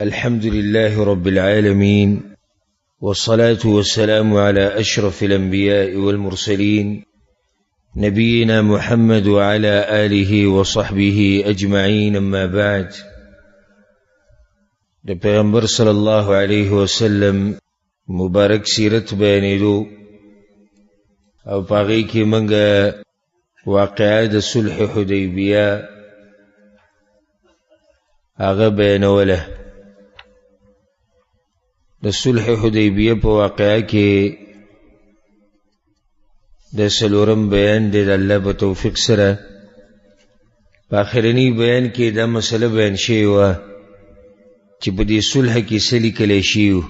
الحمد لله رب العالمين، والصلاة والسلام على أشرف الأنبياء والمرسلين نبينا محمد وعلى آله وصحبه أجمعين. أما بعد، پیغمبر صلی الله علیه وسلم مبارک سیرت بیانېدو او پاغی کی منگا واقعه د صلح حدیبیه هغه بیانوله. د صلح حدیبیه په واقعه کې د سلورم بیان دی د الله په توفیق سره. په آخرنی بیان کې دا مسله بیان شوې وه چې په دې صلح کې څه لیکلی شوي،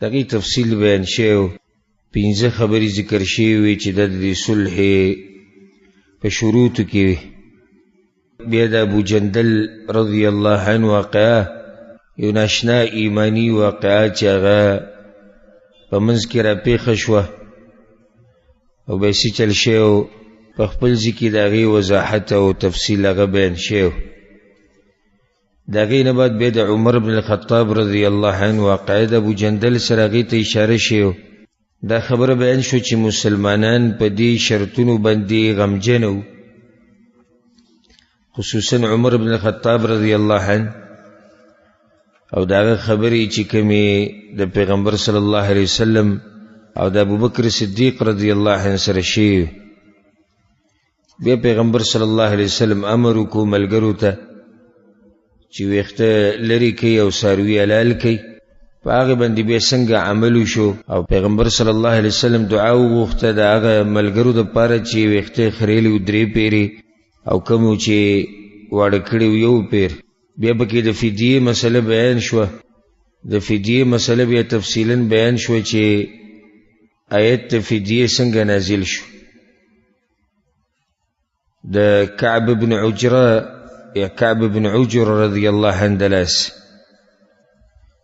د هغې تفصیل بیان شوی، 15 خبرې ذکر شوي وې چې د دې صلح په شروطو کې وي. بیا د ابو جندل رضی الله عنه واقعه یو ناشنا ایمانی واقعه چې هغه په منځ کې راپېښه شوه او بیسي چل شوی، په خپل ځای کې د هغې وضاحت او تفصیل هغه بیان شوی. د هغې نه بعد بیا د عمر بن الخطاب رضی الله عنه واقعه د ابو جندل سره هغې ته اشاره شوی. دا خبره بیان شو چې مسلمانان په دې شرطونو باندې غمجن وو، خصوصا عمر بن الخطاب رضی الله عنه، او دا هغه خبرې چې کومې د پیغمبر صلی الله علیه وسلم او د ابوبکر صدیق رضی الله عنه سره شوی. بیا پیغمبر صلی الله علیه وسلم امر وکړو ملګرو ته چې ویښته لرې کوي او څاروي حلال کوي. په هغې باندې بیا څنګه عمل وشو او پیغمبر صلی الله علیه وسلم دعا وغوښته د هغه ملګرو دپاره چې ویښته خریلي و 3 پیرې او کوم چې واړه کړي و 1 پیر. بیا پکې د فدیې مسله بیان شوه. د فدیې مسله بیا تفصیلا بیان شوه چې آیت د فدیې څنګه نازل شو. د کعب بن عجره یا کعب بن عجر رضی الله عنه دلاس.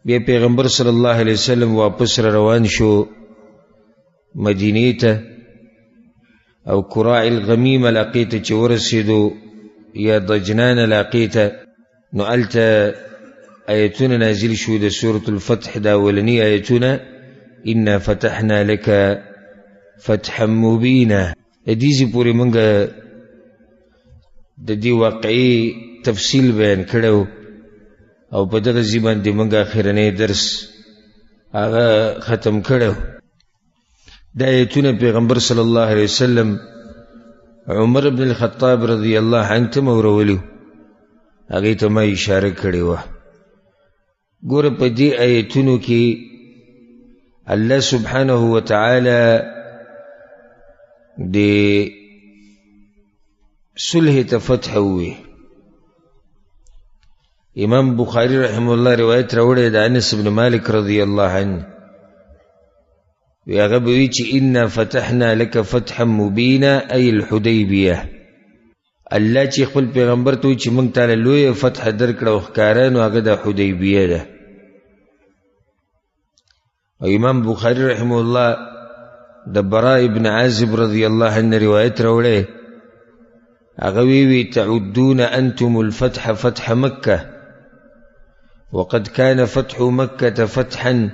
بیا پیغمبر صلی الله علیه وسلم واپس را روان شو مدینې ته او قراع الغمیم علاقې ته چې ورسېدو یا دجنان علاقې ته، نو هلته آیتونه نازل شو د سورة الفتح د اولني آیتونه، انا فتحنا لك فتحا مبینا. د دې ځای پورې موږ د دې واقعي تفصیل بیان کړو او په دغه ځای باندې موږ اخرنی درس هغه ختم کړو. دا آیتونه پیغمبر صلی الله علیه وسلم عمر بن الخطاب رضی الله عنه ته مورولي، هغې ته ما اشاره کړې وه. ګوره په دې آیتونو کې الله سبحانه وتعالی د صلح ته فتح ووي. امام بخاری رحمه الله روایت راوړی د انس بن مالک رضی الله عنه، وی هغه به وي چې انا فتحنا لك فتحا مبینا ای الحدیبیه. الله چې خپل پیغمبر ته وي چې موږ تعالی لویه فتح درکړه او ښکاره، نو هغه د حدیبیه ده. او امام بخاری رحمه الله د براء ابن عازب رضی الله عنه روایت راوړی، هغه وی تعدون انتم الفتح فتح مکه وقد كان فتح مكة فتحا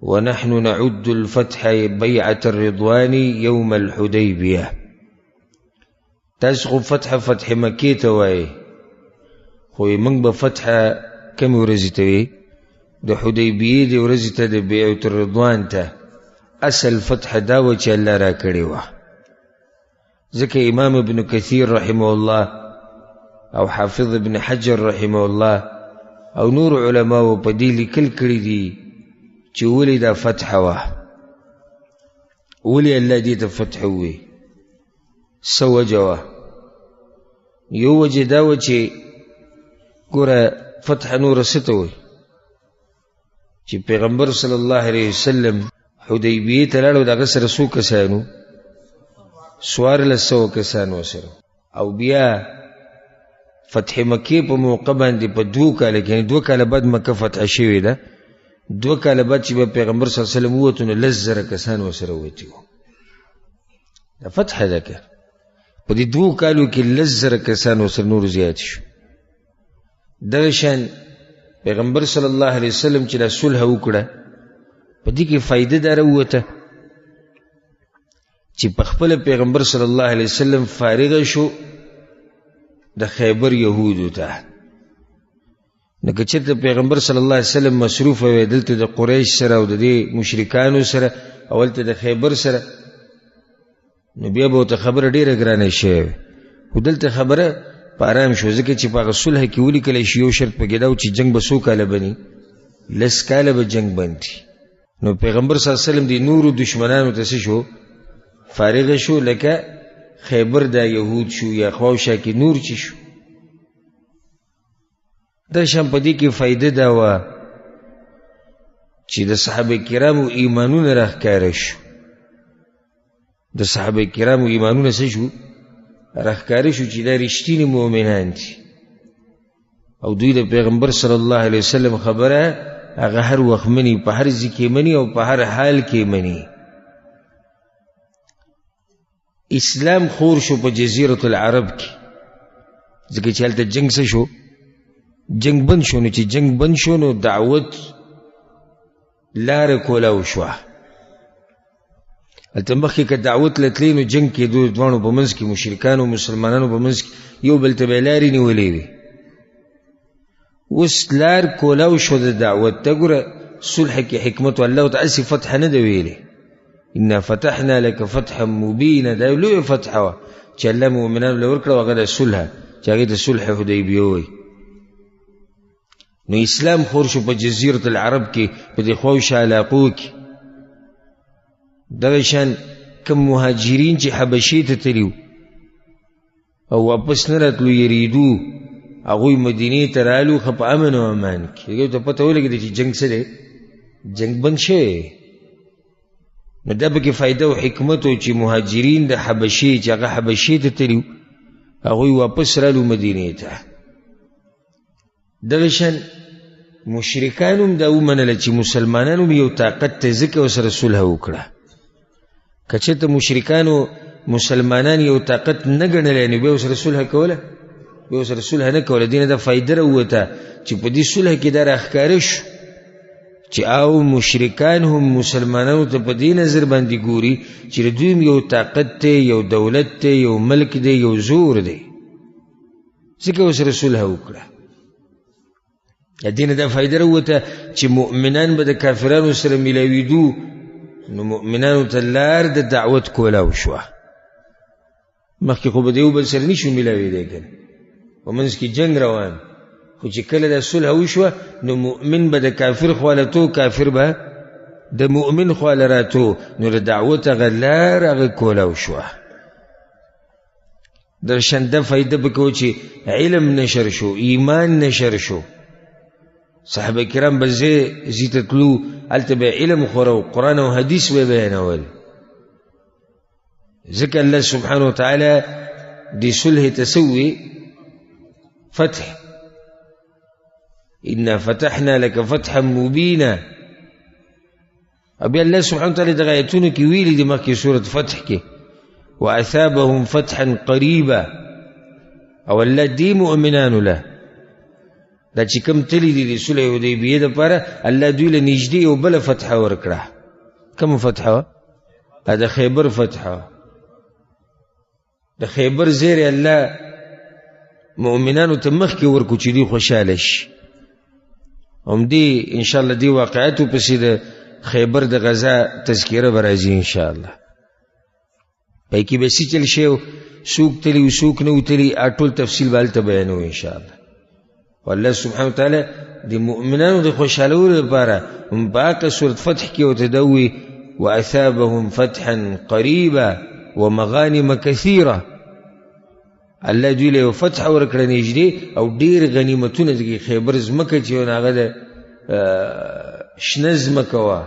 ونحن نعد الفتح بيعة الرضوان يوم الحديبية. تاسو فتح مکې ته وایي، خو موږ به فتح کومې ورځې ته وایي؟ د حدیبیې د ورځې ته، د بیعة الرضوان ته. اصل فتح دا و چې الله را کړې وه. ځکه امام ابن کثیر رحمه الله او حافظ ابن حجر رحمه الله او نور علماء په دې لیکل کړي دي چې ولې دا فتح وه، ولې الله دې ته فتح ووي، څه وجه وه؟ یو وجه دا و چې ګوره فتح نور څه ته وایي چې پیغمبر صلی الله علیه وسلم حدیبیې ته لاړ او د هغه سره څو کسانو؟ 1400 کسانو سره. او بیا فتح مکې په موقع باندې په 2 کاله کې، 2 کاله بعد مکه فتح شوې ده، 2 کاله بعد چې پیغمبر صلی الله علیه وسلم ووتو، نو 10,000 کسان ورسره ووتي وو. دا فتح ده که په دې 2 کالو کې 10,000 کسان ورسره نور زیات شو. دغه شان پیغمبر صلی الله علیه وسلم چې دا صلح وکړه په دې کې فائدہ دا راووته چې په خپل پیغمبر صلی الله علیه وسلم فارغ شو د خیبر یهودو ته. نو که چېرته پیغمبر صلی الله علیه وسلم مصروف وی دلته د قریش سره او د دې مشرکانو سره او هلته د خیبر سره، نو بیا به ورته خبره ډېره ګرانه شوې. خو دلته خبره په ارام شو، ځکه چې په هغه صلح کې ولیکلی شي یو شرط پکې دا و چې جنګ به څو کاله بني، 10 کاله به جنګ بندي. نو پیغمبر صلی الله علیه وسلم د نورو دشمنانو ته څه شو؟ فارغ شو، لکه خیبر دا یهود شو یا خواوشا کې نور چی شو. دا شان په دې کې فائدہ دا وه چې د صحابه کرامو ایمانونه راښکاره شو. د صحابه کرامو ایمانونه څه شو؟ راښکاره شو چې دا رښتینې مؤمنان دي او دوی د پیغمبر صلی الله علیه وسلم خبره هغه هر وخت مني، په هر ځای کې مني او په هر حال کې مني. اسلام خور شو په جزیرة العرب کې، ځکه چې هلته جنگ څه شو؟ جنگ بند شو. نو چې جنگ بند شو نو دعوت لاره کولاو شوه. هلته مخکې که دعوت لتلی نو جنگ کې دواړو په منځ کې مشرکانو او مسلمانانو په منځ کې یو بل ته به یې لارې نیولې وي. اوس لار کولاو شو د دعوت ته. ګوره صلح کې حکمت الله ته هسې فتح نه ده ویلې، انا فتحنا لك فتحا مبینا، دا یو لویه فتحه وه چې الله مؤمنانو له ورکړه، هغه د صلح چې هغې ته صلح حدیبیه وایي. نو اسلام خور شو په جزیرة العرب کې، په دې خواوشا علاقو کې. دغه شان کم مهاجرین چې حبشې ته تلي او واپس نه راتلو یریدو، هغوی مدینې ته رالو ښه په امن او امان کې. هغوی ته پته ولګېده چې جنګ څه دی؟ جنګ بند شوی. نو دا پکې فایده او حکمت و چې مهاجرین د حبشې چې هغه حبشې ته تلي هغوی واپس رالو مدینې ته. دغه شان مشرکان هم دا ومنله چې مسلمانان هم یو طاقت ته، ځکه ورسره صلح وکړه. که چېرته مشرکانو مسلمانان یو طاقت نه ګڼلی نو بیا ورسره صلح کوله؟ بیا ورسره صلح نه کوله. دې نه دا فایده راووته چې په دې صلح کې دا راښکاره شو چې او مشرکان هم مسلمانانو ته په دې نظر باندې ګوري چې د دوی یو طاقت دی، یو دولت دی، یو ملک دی، یو زور دی، ځکه ورسره صلح وکړه. دې نه دا فایده راووته چې مؤمنان به د کافرانو سره میلاویدو، نو مؤمنانو ته لار د دعوت کولاو شوه. مخکې خو به د یو بل سره نشو میلاویدی کنه، په منځ کې جنګ روان. خو چې کله دا صلح وشوه نو مؤمن به د کافر خواله تو، کافر به د مؤمن خواله راتو، نو د دعوت هغه لار هغه کولاو شوه. در شان دا فایده پکې و چې علم نشر شو، ایمان نشر شو. صحابه کرام به ځای ته تلو، هلته به علم خورو، قرآن او حدیث به بیانول. ځکه الله سبحانه وتعالی دې صلح تسوي فتح، انا فتحنا لك فتحا مبینا. ابي الله سبحانه وتعالی دغه آیتونو کې ویلي دي مخکې سورة فتح کې واثابهم فتحا قریبا، او الله دې مؤمنانو له دا چې کوم تلي دي د صلح حدیبیې دپاره الله دوی له نږدې یو بله فتحه ورکړه. کومه فتحه وه؟ د خیبر فتحه وه. د خیبر زیری الله مؤمنانو ته مخکې ورکو چې دوی خوشحاله شي. همدې انشاءالله دې واقعاتو پسې د خیبر د غزا تذکیره به راځي انشاءالله. پای کې به څه چل شی و، څوک تلي و څوک نه و تلي، ټول تفصیل به هلته بیانوو انشاءالله. والله سبحانه وتعالی د مؤمنانو د خوشحالولو لپاره په هغه سورة فتح کې ورته دا ووایي واثابهم فتحا قریبا ومغانم کثیره. الله دوی له یو فتح ورکړه نږدې او ډېر غنیمتونه. د خیبر ځمکه چې هغه د شنه ځمکه وه،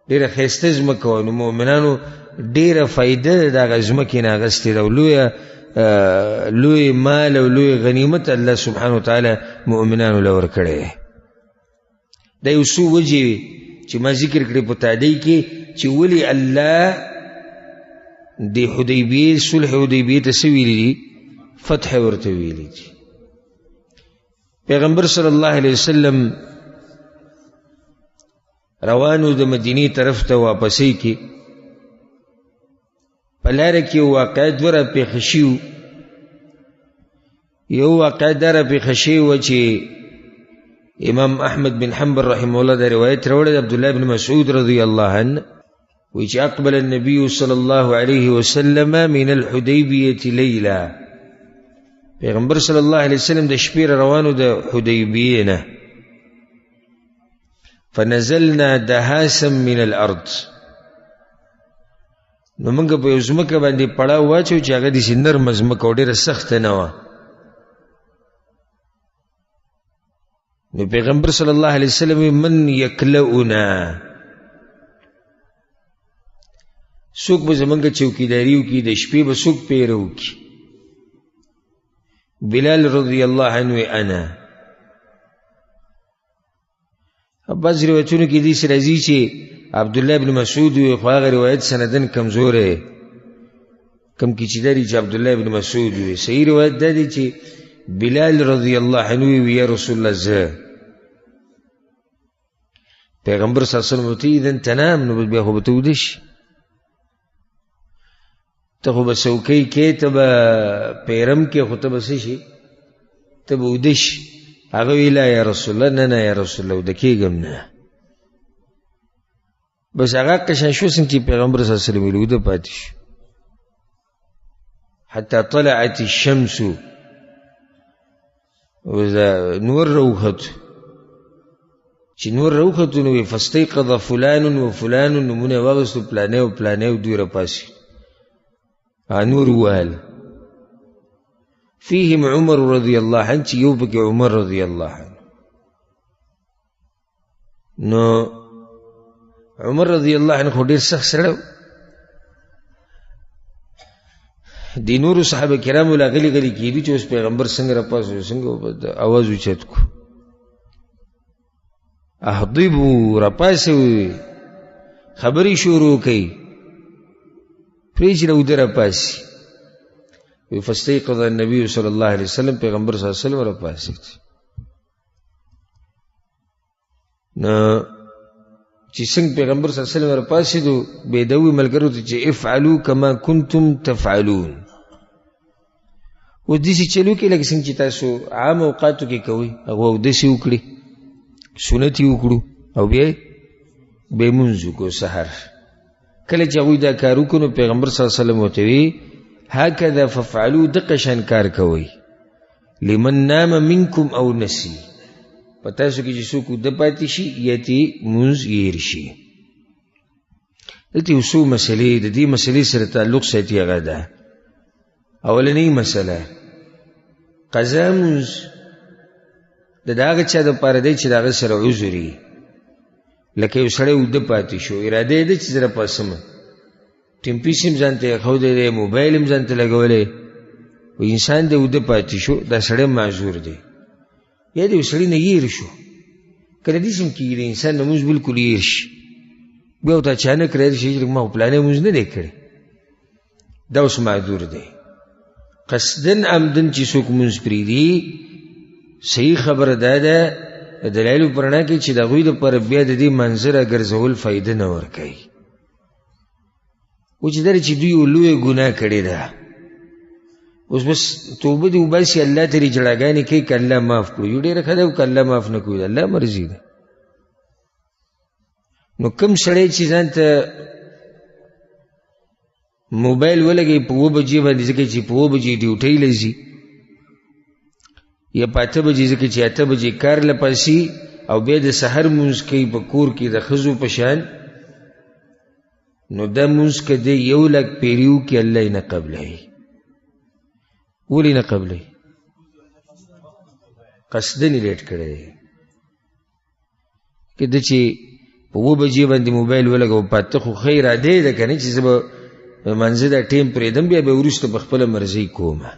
ډېره ښایسته ځمکه وه، نو مؤمنانو ډېره فایده د هغه ځمکې نه اخیستې ده، او لوی مال او لوی غنیمت الله سبحانه وتعالی مؤمنانو له ورکړی. دا یو څو وجې چې ما ذکر کړې په تادی کې چې ولې الله د حدیبیې صلح حدیبیې ته څه ویلي دي؟ فتح ورته ویلي دي. پیغمبر صلی الله علیه وسلم روانو د مدینی طرف ته واپسی کی پلاره کې واقع دوره پیښ شو. یو واقع دره پیښ شو چې امام احمد بن حنبل رحمه الله دا روایت راوړی عبد الله بن مسعود رضی الله عنه وی چې اقبل النبي صلی الله علیه وسلم من الحدیبیه لیلا، پیغمبر صلی الله علیه وسلم د شپې روانو د حدیبیه نه. فنزلنا دهاسا من الارض، نو موږ په یو ځمکه باندې پړاو واچو چې هغه داسې نرمه ځمکه او ډېره سخته نه وه. نو پیغمبر صلی الله علیه وسلم من یکلؤنا، څوک به زمونږ چوکیداري وکړي، د شپې به څوک پیره وکړي. بلال رضی الله عنه انا. بعض روایتونو کې داسې راځي چې عبدالله بن مسعود وي، خو هغه روایت سندن کمزوری، کم کې چې داري چې عبدالله بن مسعود وي. صحیح روایت دا دی چې بلال رضی الله عنه وی یا رسول الله زه. پیغمبر صلی الله علیه وسلم ته اذن تنام، نو بیا خو به ته ویده شي، ته خو به څوکۍ کې، ته به پیرم کې، خو ته به څه شي، ته به ویده شي. هغه وی لا یا رسول الله، نه نه یا رسول الله ویده کېږم نه. بس هغه قشان شو څنګه چې پیغمبر صلی الله علیه وسلم ویده پاتې شو حتی طلعت الشمس، نور روخت، چې نور روخت نو فاستيقظ فلان و فلان، نمونه واغستو پلانه و پلانه و دوی رپاسی نور وال. فيهم عمر رضی الله عنه، چې یو پکې عمر رضی الله عنه. نو عمر رضی الله عنه خو ډېر سخت سړی و. د نورو صحابه کرامو لا غلي غلي کېدي چې اوس پیغمبر څنګه راپاسو، څنګه اواز اوچت کو، احضبوا راپاسوي، خبرې شروع کړي، پریچ راوده راپاسي. فاستيقظ النبي صلی الله علیه وسلم، پیغمبر صلی الله علیه وسلم راپاسي. نو چې څنګه پیغمبر صلی الله علیه وسلم راپاسي دو بيدوي ملګرو ته چې افعلوا كما كنتم تفعلون، و دې چلو کې لکه څنګه چې تاسو عام اوقاتو کې کوي، هغه د څه وکړي، سنت وکړو او بیا به مونږ کو سحر. کله چې هغوی دا کار وکړو نو پیغمبر صلی الله علیه وسلم ورته وی هکذا ففعلوا، دقه شان کار کوئ. لمن نام منکم او نسی، په تاسو کې چې څوک د پاتې شي یا چې مونځ هېر شي. دلته یو څو مسلې د دې مسلې سره تعلق ساتي. هغه ده اولنۍ مسله، قضا مونځ د هغه چا دپاره دی چې د هغه سره عذر وي. لکه یو سړی اوده پاتې شو، اراده یې ده چې زه راپاڅمه، ټیمپیس هم ځان ته ایښودی دی، موبایل هم ځان ته لګولی، و انسان دی اوده پاتې شو، دا سړی معذور دی. یا د یو سړي نه هېر شو، کله داسې هم کېږي د انسان نه مونځ بلکل هېر شي، بیا ورته اچانک راشي چې ما خو پلانی مونځ نه دی کړی، دا اوس معذور دی. قصدن عمدن چې څوک مونځ پرېږدي، صحیح خبره دا ده د دلایلو په رڼا کې چې د هغوی دپاره بیا د دې منظره ګرځول فایده نه ورکوي. و چې دا چې دوی یو لویه ګناه کړې ده، اوس بس توبه دې وباسي، الله ته یې جړاګانې کوي که الله معاف کړو. یو ډېره ښه ده که الله معاف نه کړو، الله مرضي ده. نو کوم سړی چې ځان ته موبایل ولګوي په 2 بجې باندې، ځکه چې په 2 بجې ډیوټۍ له ځي، یا په 8 بجې، ځکه چې 8 بجې کار له پاسي، او بیا د سحر مونځ کوي په کور کې د ښځو په شان، نو دا مونځ که دی 1,00,000 پیري وکړي الله یې نه قبلوي. ولې نه قبلوي؟ قصدن یې لیټ کړی دی. که ده چې په 2 بجې باندې موبایل ولګو، په 8 خو ښه اراده یې ده که نه چې زه به منځه دا ټیم پرېږدم، بیا به وروسته په خپله مرضۍ کومه.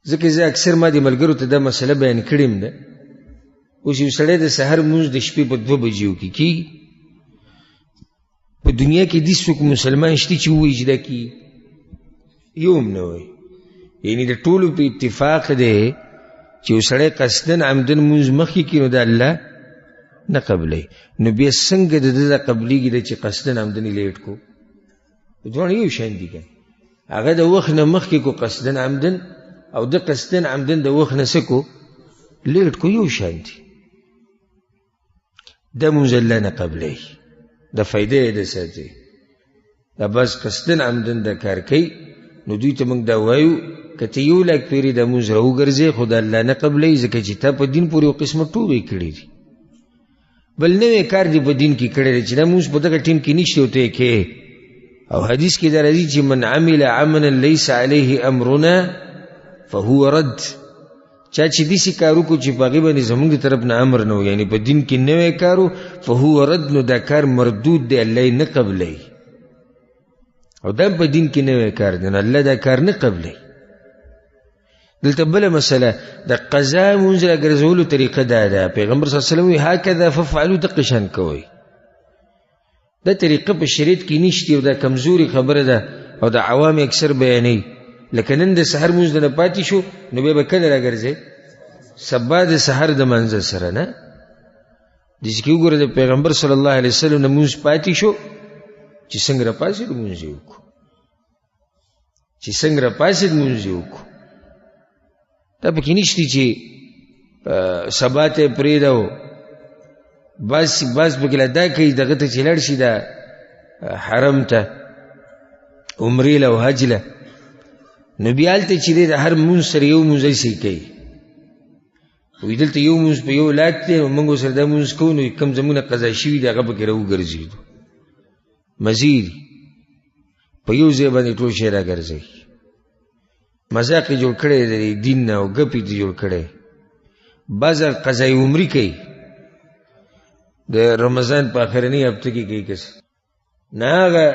ځکه زه اکثر ما د ملګرو ته دا مسله بیان کړې م ده. اوس یو سړی د سحر مونځ د شپې په 2 بجې کې کېږي، په دنیا کې دې څوک مسلمان شته چې ووایي چې دا کېږي؟ یو هم نه وایي. یعنې د ټولو په اتفاق دی چې یو سړی قصدن عمدن مونځ مخکې کړي نو د الله نه قبلوي. نو بیا څنګه د ده دا قبلېږي دی چې قصدن عمدن یې لیټ کو؟ دواړه یو شان دي که هغه د وخت نه مخکې کو قصدن عمدن او د قصدن عمدن د وخت نه څه کو لیټ کو، یو شان دي. دا مونځ الله نه قبلوي، د فایده یې د ساتي. دا بس قصدن عمدن دا کار کوي نو دوی ته موږ دا وایو که ته 1,00,000 پیرې دا مونځ راوګرځې خو د الله نه قبلوي، ځکه چې تا په دین پورې یو قسمه ټوبې کړي دي. بل نوی کار دی په دین کې کړی دی چې دا مونځ په دغه ټیم کې نشته او ته یې کې. او حدیث کې دا راځي چې من عمل عملا لیس علیه امرنا فهو رد. چا چې داسې کار وکړو چې په هغې باندې زموږ د طرف نه امر نه و، یعنې په دین کې نوی کار و، فهو رد، نو دا کار مردود دی، الله یې نه قبلوي. او دا په دین کې نوی کار دی نو الله دا کار نه قبلوي. دلته بله مسله د قضا مونځ راګرځولو طریقه دا ده. پیغمبر صلی الله علیه وسلم وایي هکذا ففعلوا، دقه شان کوئ. دا طریقه په شریعت کې نشته او دا کمزوري خبره ده او د عوام اکثر بیانوي. لکه نن د سحر مونځ نه پاتې شو نو بیا به کله راګرځئ؟ سبا د سحر د منځه سره نه. داسې کې وګوره د پیغمبر صلی الله علیه وسلم نه مونځ پاتې شو چې څنګه راپاڅېد مونځ یې وکړو، چې څنګه راپاڅېد مونځ یې وکړو. دا پکې نشته چې سبا ته یې پرېږده و. بعض پکې لا دا کوي دغه ته چې لاړ شي دا حرم ته عمرې له او حج له، نو بیا هلته چې دی د هر مونځ سره یو مونځ ایسې کوي. وایي دلته یو مونځ په یو لاک دی نو موږ ورسره دا مونځ کوو، نو کوم زمونه قضا شوي دي هغه پکې راوګرځېدو. مزید په یو ځای باندې ټول شی راګرځوي. مذاق یې جوړ کړی دی دین نه او ګپ یې جوړ کړی. بعض قضای عمرې کوي د رمضان په آخرنۍ هفته کې کوي کس نه، هغه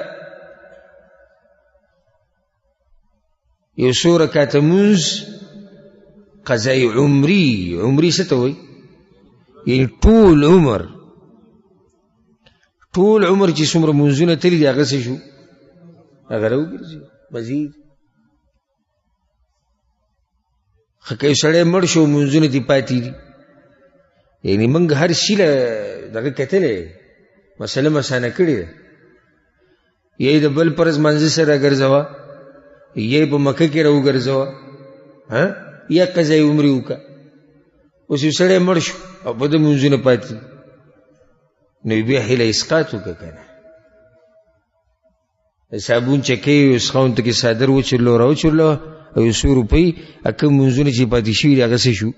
یو څو رکعته مونځ قضای عمرې. عمرې څه ته وایي؟ یعنې ټول عمر چې څومره مونځونه تلي دي هغه څه شو؟ هغه راوګرځي. مزید خو که یو سړی مړ شو مونځونه دې پاتې دي، یعنې موږ هر شي له دغه کتلی مسله مسانه کړې ده. یا یې د بل فرض منځه سره راګرځوه، یا یې په مکه کې راوګرځوه، یا قضای عمرې وکړه. اوس یو سړی مړ شو او په ده مونځونه پاتې نو بیا هیله اسقاط وکړه که نه. د صابون چکۍ اسخاون ته کې څادر وچرلو راوچرلو او یو څو روپۍ کوم مونځونه چې پاتې شوي دي هغه څه شو؟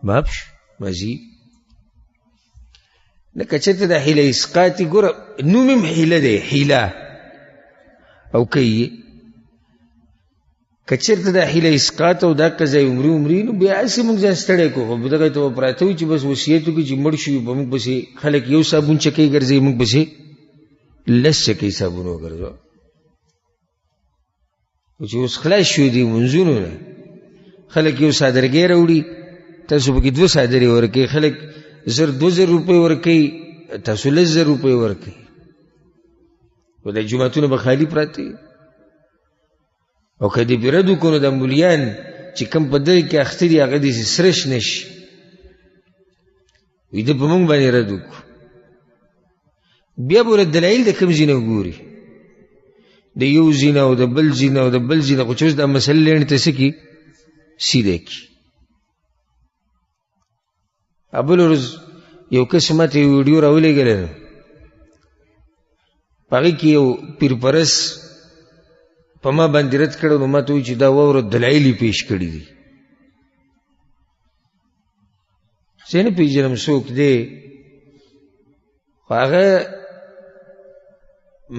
ماف شو. مزید لکه چېرته د هیله اسقاط یې ګوره نوم هم هیله دی، هیله او کوي. که چېرته د هیله اسقاط او دا قضای عمرې نو بیا هسې موږ ځان ستړی کړو. خو دغه ته به پراته وي چې بس وصیت وکړي چې مړ شوي به موږ پسې خلک یو صابون چکۍ ګرځوي، موږ پسې 10 چکۍ صابون وګرځوه. چې اوس خلاص شوي دي مونځونو نه، خلک یو څادرګۍ راوړي، تاسو پکې 2 څادرې ورکوئ، خلک 2,000 روپۍ ورکوي، تاسو 10,000 روپۍ ورکوئ. و دا جوماتونه به خالي پراته وي. او که دې پرې رد وکړو نو دا مولیان چې کوم په دغې کې اخته دي هغه داسې سره شنه شي. وایي ده په موږ باندې رد وکړو. بیا به ورته دلایل د کوم ځای نه وګوري، د یو ځای نه او د بل ځای نه او د بل ځای نه. خو چې اوس دا مسله لېڼې ته څه کړي؟ سیده کړي. بل ورځ یو کس ما ته یو ویډیو راولېږلی نو په هغې کې یو پیرپرست په ما باندې رد کړی نو ما ته وایي چې دا واوره دلایل یې پیش کړي دي. زه نه پېژنم څوک دی، خو هغه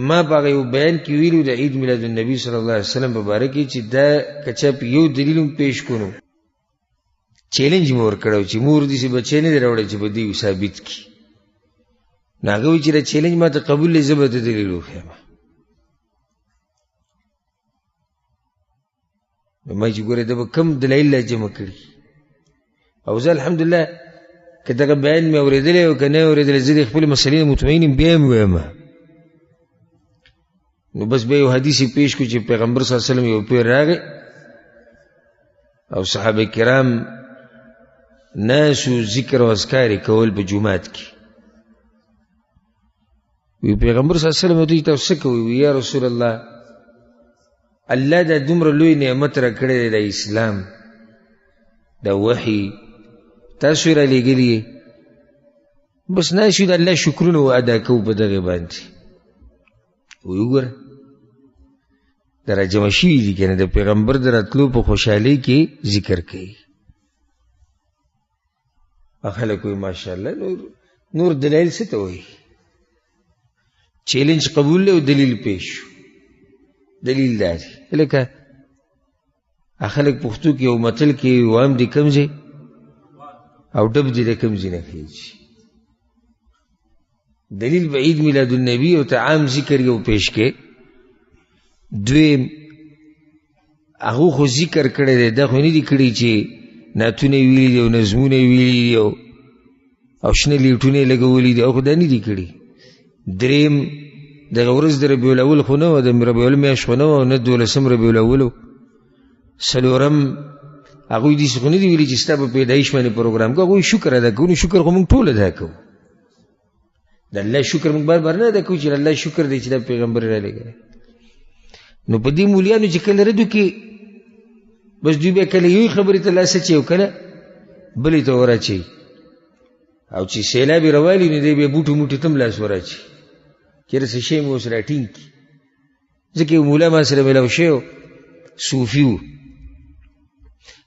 ما په هغه یو بیان کې ویلي د عید میلاد النبي صلی الله علیه وسلم په باره کې چې دا که چا په یو دلیل هم پیش کړو چیلنج مې ورکړی و چې مور داسې بچی نه دی راوړی چې په دې ثابت کړي. نو هغه وایي چې دا چیلنج ما ته قبول دی، زه به ته دلیل وښیم. نو ما چې ګورې ده به کوم دلایل لا جمع کړي. او زه الحمدلله که دغه بیان مې اورېدلی او که نه یې اورېدلی زه د خپلې مسلې نه مطمئن یم بیا هم ویم. نو بس بیا یو حدیث یې پیش کړو چې پیغمبر صلی الله علیه وسلم یو پیر راغی او صحابه کرام ناسو ذکر او اذکار کول په جمعات کې. وی پیغمبر صلی الله علیه وسلم دوی ته څه کوي؟ یا رسول الله، الله دا دومره لوی نعمت را کړی د اسلام، دا وحی تاسو را لېږلي، بس ناشو د الله شکرونه ادا کوو په دغې باندې. وی وګوره دا راجمع شوي دي که نه، د پیغمبر د راتلو په خوشحالۍ کې ذکر کوي. خلک وایي ماشاءالله. نور دلایل څه ته وایي؟ چیلنج قبول او دلیل پیش شو. دلیل دا دی لکه خلک پښتو کې یو متل کې وام دي کوم ځای او ډب دي د کوم ځای نه خېږي. دلیل به عید میلاد النبی او ته عام ذکر یو پیش کې. دویم هغه خو ذکر کړی دی، دا خو نه دي کړي چې نعتونه یې ویلي دي او نظمونه یې ویلي دي او شنه لیټونه یې لګولي دي، او خو دا نه دي کړي. دریم دغه ورځ د ربیع الاول خو نه وه، د ربیع الاول میاشت خو نه وه، نه 12 ربیع الاول و. څلورم هغوی داسې خو نه دي ویلي چې ستا په پیدایش باندې پروګرام کوو. هغوی شکر ادا کوو. نو شکر خو موږ ټول ادا کوو. د الله شکر موږ بار بار نه ادا کوو چې الله شکر دی چې دا پیغمبر رالیږلی. نو په دې مولیانو چې کله رد وکړي، بس دوی بیا کله یوې خبرې ته لاس اچوي او کله بلې ته وراچوي، او چې سیلاب یې راوالي نو دی بیا بوټو موټو ته هم لاس وراچوي چېرې څه شی مې اوس راټینګ کړي. ځکه یو مولا ما سره میلاو شوی و، صوفي و.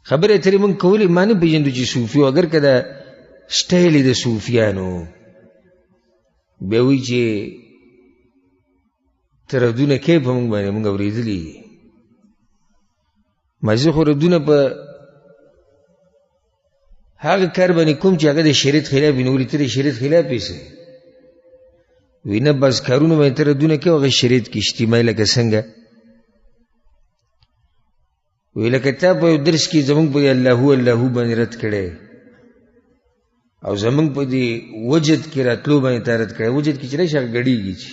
خبرې اترې موږ کولې، ما نه پېژندو چې صوفي و، اگر که دا سټایل یې د صوفیانو. بیا وایي چې ته ردونه کوې په موږ باندې، موږ اورېدلي دي. ما زه خو ردونه په هغه کار باندې کوم چې هغه د شریعت خلاف وي. نو ولې ته د شریعت خلاف یې څه وي؟ نه بعض کارونه باندې ته ردونه کوې هغه شریعت کې اجتماعي. لکه څنګه وی لکه تا په یو درس کې زمونږ په اللهو اللهو باندې رد کړی، او زمونږ په دې وجد کې راتلو باندې تا رد کړی. وجد کې چې راشي هغه ګډېږي چې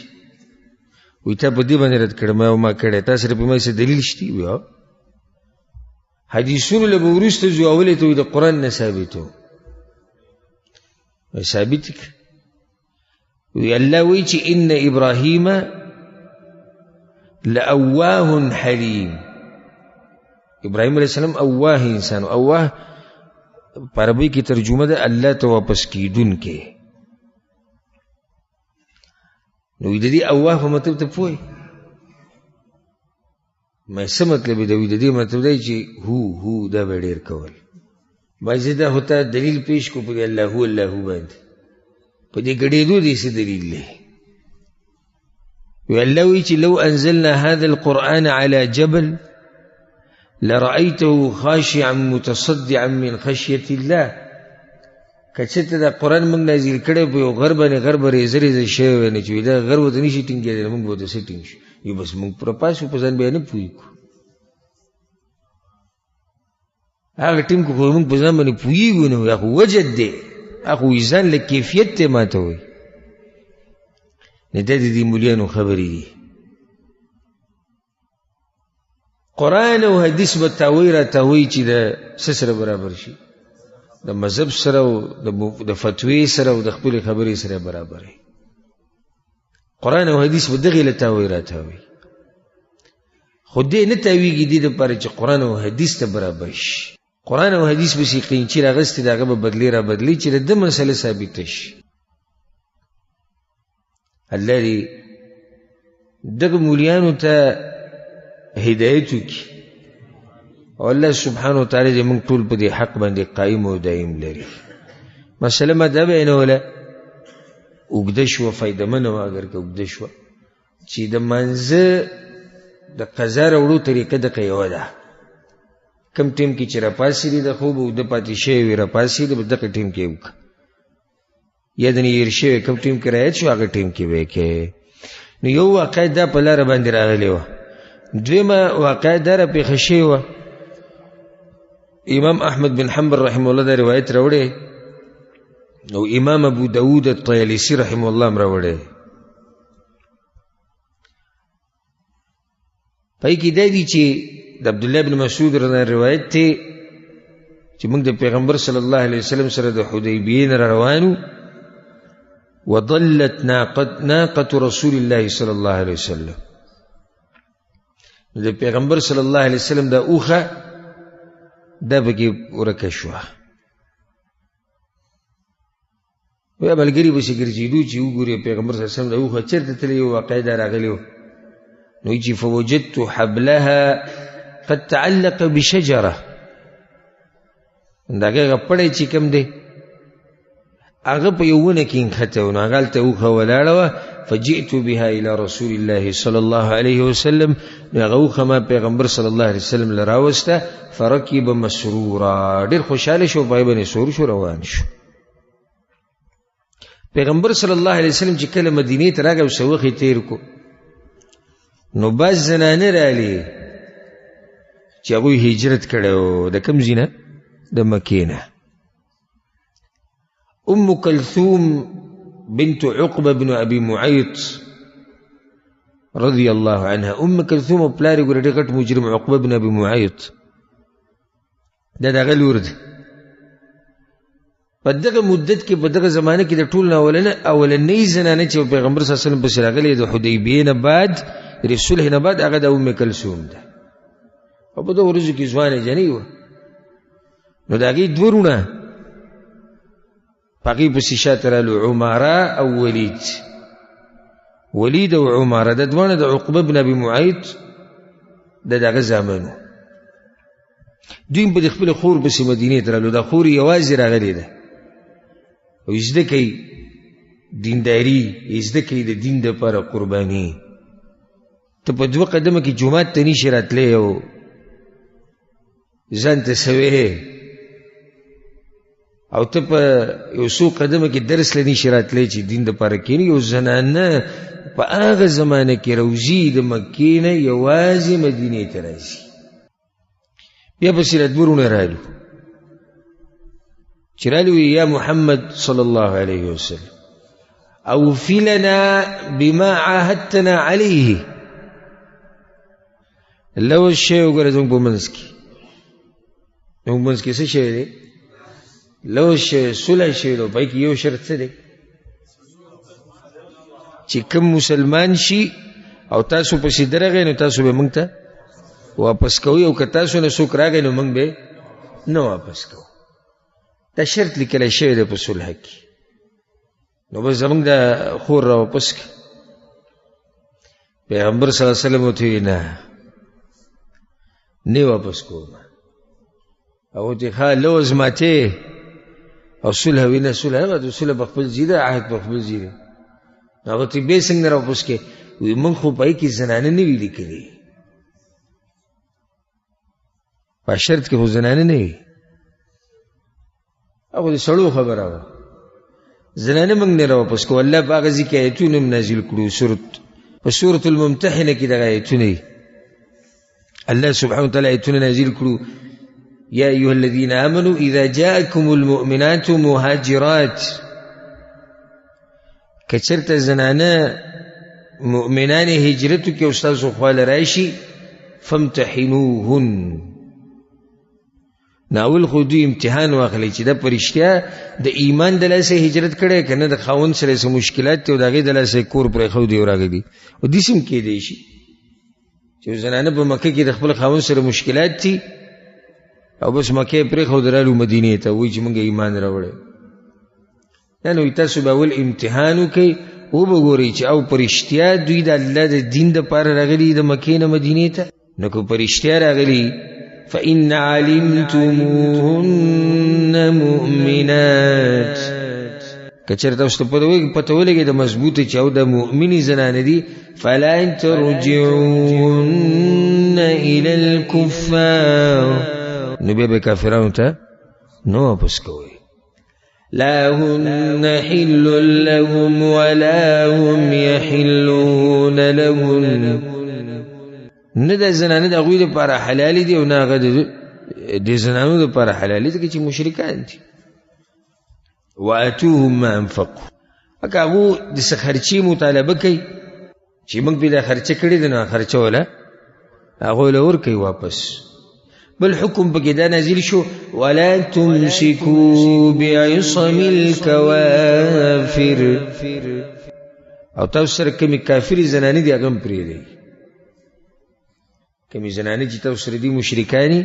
وی تا په دې باندې رد کړی، ما کړی. تا سره په ما څه دلیل شته؟ وی حدیثونو له به وروسته ځو اولې ته وی د قرآن نه ثابت و. ثابت کړه. وی الله وی چې ان ابراهیم لأواه حلیم. ابراهیم علیہ السلام اواه انسان. اواه په عربی کې ترجمه ده الله ته واپس کیدون کې. نو د دې اواه په مطلب ته پوهې؟ ما څه مطلب دی؟ د دې مطلب دی چې هو دا به ډېر کول. بعضې دا هوته دلیل پیش کو په دې اللهو اللهو باندې، په دې ګډېدو دې څه دلیل دی؟ وی الله وی چې لو انزلنا هذا القرآن على جبل لرأيته خاشعا متصدعا من خشية الله. کچته دا قرآن موږ نازل کړی په یو غر باندې، غر به ریزه ریزه شوی وی، نه چې دا غر ورته نه شي ټینګېدلی، موږ به ورته څه ټینګ شو؟ یو بس موږ پوره پاس په ځان بیا نه پوهېږو. هغه ټیم کې خو موږ په ځان باندې پوهېږو نه، یا خو وجد دی، هغه خو ځان له کیفیت ته ماته وایي. نه دا د دې مولیانو خبرې دي. قرآن او حدیث به تاوی را تاوی چې د څه سره برابر شي؟ د مذهب سره او د فتوی سره او د خپل خبرې سره برابر وي. قرآن او حدیث به دغې له تاوی را تاوی، خو دې نه تاویږي دې دپاره چې قرآن او حدیث ته برابر شي. قرآن او حدیث به چې قینچي راغستې د هغه به بدلې را بدلې چې د ده مسله ثابته شي. الله دې دغه مولیانو ته هدایت وکړي، او الله سبحانه وتعالی دې موږ ټول په دې حق باندې قایم او دایم لري. مسله ما دا بیانوله، اوږده شوه، فایدهمنه وه اگر که اوږده شوه، چې د منځه د قضا راوړو طریقه دغه یوه ده. کم ټیم کې چې راپاڅېدې د خوب اوږده پاتې شوی وي، راپاڅېدې به دغه ټیم کې وکړه، یا د هیر شوی کم ټیم کې رایت شو هغه ټیم کې به یې کوې. نو یو واقع دا په لاره باندې راغلی وه. دویمه واقع دا را پېښه شوې وه، امام احمد بن حنبل رحمه الله دا روایت راوړی، او امام ابو داود الطیالسی رحمه الله هم راوړی. پای کې دا دي چې د عبدالله بن مسعود رضی روایت دی چې موږ د پیغمبر صلی الله علیه وسلم سره د حدیبیې نه روانو، وضلت ناقة رسول الله صلی الله علیه وسلم، د پیغمبر صلی الله علیه وسلم دا اوخه دا پکې ورکه شوه. ویا ملګري پسې ګرځېدو چې وګورې پیغمبر صلی الله علیه وسلم دا اوخه چېرته تللی و، واقع دا راغلی و. نو چې فوجدت حبلها قد تعلق بشجره، دا هغه پړی چې کوم دی هغه په یو ونه کې نښتی و، نو هغلته اوښه ولاړه وه. فجئت بها الى رسول الله صلی الله علیه وسلم، نو هغه اوښه ما پیغمبر صلی الله علیه وسلم له راوسته. فرکب مسرورا، ډېر خوشحاله شو، پای باندې سور شو، روان شو. پیغمبر صلی الله علیه وسلم چې کله مدینې ته راغی او څه وخت یې تېر کو، نو بعض زنانې رالې چې هغوی هجرت کړی و. د کوم ځای نه؟ د مکې نه. ام کلثوم بنت عقبه بن ابي معيط رضی الله عنها. ام کلثوم او پلار یې ګوره ډېر غټ مجرم عقبه بن ابي معيط، دا د هغه لور ده. په دغه مدت کې، په دغه زمانه کې د ټول نه اولنۍ زنانه چې پیغمبر صلی الله علیه وسلم پسې راغلې د حدیبیې نه بعد، د صلح نه بعد، هغه د ام کلثوم ده. او په دغه ورځو کې ځوانه جنۍ وه. نو د هغې دوه وروڼه په هغې پسې شاته رالو، عماره او ولید. ولید او عماره دا دواړه د عقبه بن ابي معيط د هغه زامن وو. دوی په د خپلې خور پسې مدینې ته رالو. دا خور یې یوازې راغلې ده او یې زده کوي دینداري، یې زده کوي د دین دپاره قرباني. ته په دوه قدمه کې جومات ته نشي راتلی او ځان ته سوی، او ته په یو څو قدمه کې درس له نشي راتلی چې دین دپاره کښېني. یو زنانه په هغه زمانه کې روزي د مکې نه یوازې مدینې ته راځي. بیا پسې را دوه وروڼه رالو، چې رالو یا محمد صلی الله علیه وسلم اوفی لنا بما عاهدتنا علیه. لوز شی وګوره زموږ په منځ کې، زموږ منځ کې څه شی دی؟ لوز شی، صلح شی دی. پای کې یو شرط څه دی؟ چې کوم مسلمان شي او تاسو پسې درغی، نو تاسو به موږ ته واپس کوئ، او که تاسو نه څوک راغی نو موږ به نه واپس کوو. دا شرط لیکلی شوی دی په صلح کې. نو بس زموږ د خور را واپس کړه. پیغمبر صلی الله علیه وسلم ورته ویل نه، نه واپس کوم. او ورته ښه لوز ماتې او صلح وي نه، صلح د صلح په خپل ځای ده، عهد په خپل ځای دی. هغه ورته بیا څنګه را واپس کړې؟ وایي موږ خو په هغې کې زنانه نه وي لیکلي، په شرط کې خو زنانه نه وي. هغه د سړو خبره وه، زنانه موږ نه را واپس کوو. الله په هغه ځای کې ایتونه هم نازل کړو. په سورة الممتحنه کې دغه ایتونه دي. الله سبحانه وتعالی ایتونه نازل کړو: یا ایها الذین آمنوا اذا جاءکم المؤمنات مهاجرات. که چېرته زنانه مؤمنان هجرت وکړي او ستاسو خواله راشي، فامتحنوهن، ناول خو دوی امتحان واخلئ چې دا په رښتیا د ایمان د لاسه هجرت کړی که نه، د خاوند سره څه مشکلات دي او د هغې د لاسه کور پرېښودی او راغلي. او داسې هم کېدی شي چې زنانه په مکه کې د خپل خاوند سره مشکلات دي او بس مکه یې پرېښود، رالو مدینې ته، وایي چې موږ ایمان راوړی. نه، نو تاسو به اول امتحان وکئ، وبه ګورئ چې او په رښتیا دوی د الله د دین دپاره راغلي د مکې نه مدینې ته. نو که په رښتیا راغلي، فإن علمتموهن مؤمنات، که چېرته تاسو ته پته ولګي د مضبوطې چې او د مؤمنې زنانه دي، فلا ترجعوهن إلى الكفار، نو بیا به کافرانو ته نه واپس کوئ. لا هن حل لهم ولا هم يحلون لهن، نه د زنانه د هغوی دپاره حلالې دي او نه هغه د زنانو دپاره حلالې دي چې مشرکان دي. وآتوهم ما انفقوا، که هغو د څه خرچې مطالبه کوي چې موږ پرې دا خرچه کړې ده، نو خرچه وله هغوی له ورکوي واپس. بل حکم پکې دا نازل شو ولا تمسكوا بعصم الكوافر او تاسو سره کومې کافرې زنانې دي هغه هم پرېږدئ کومې زنانې چې تاسو سره دي مشرکانې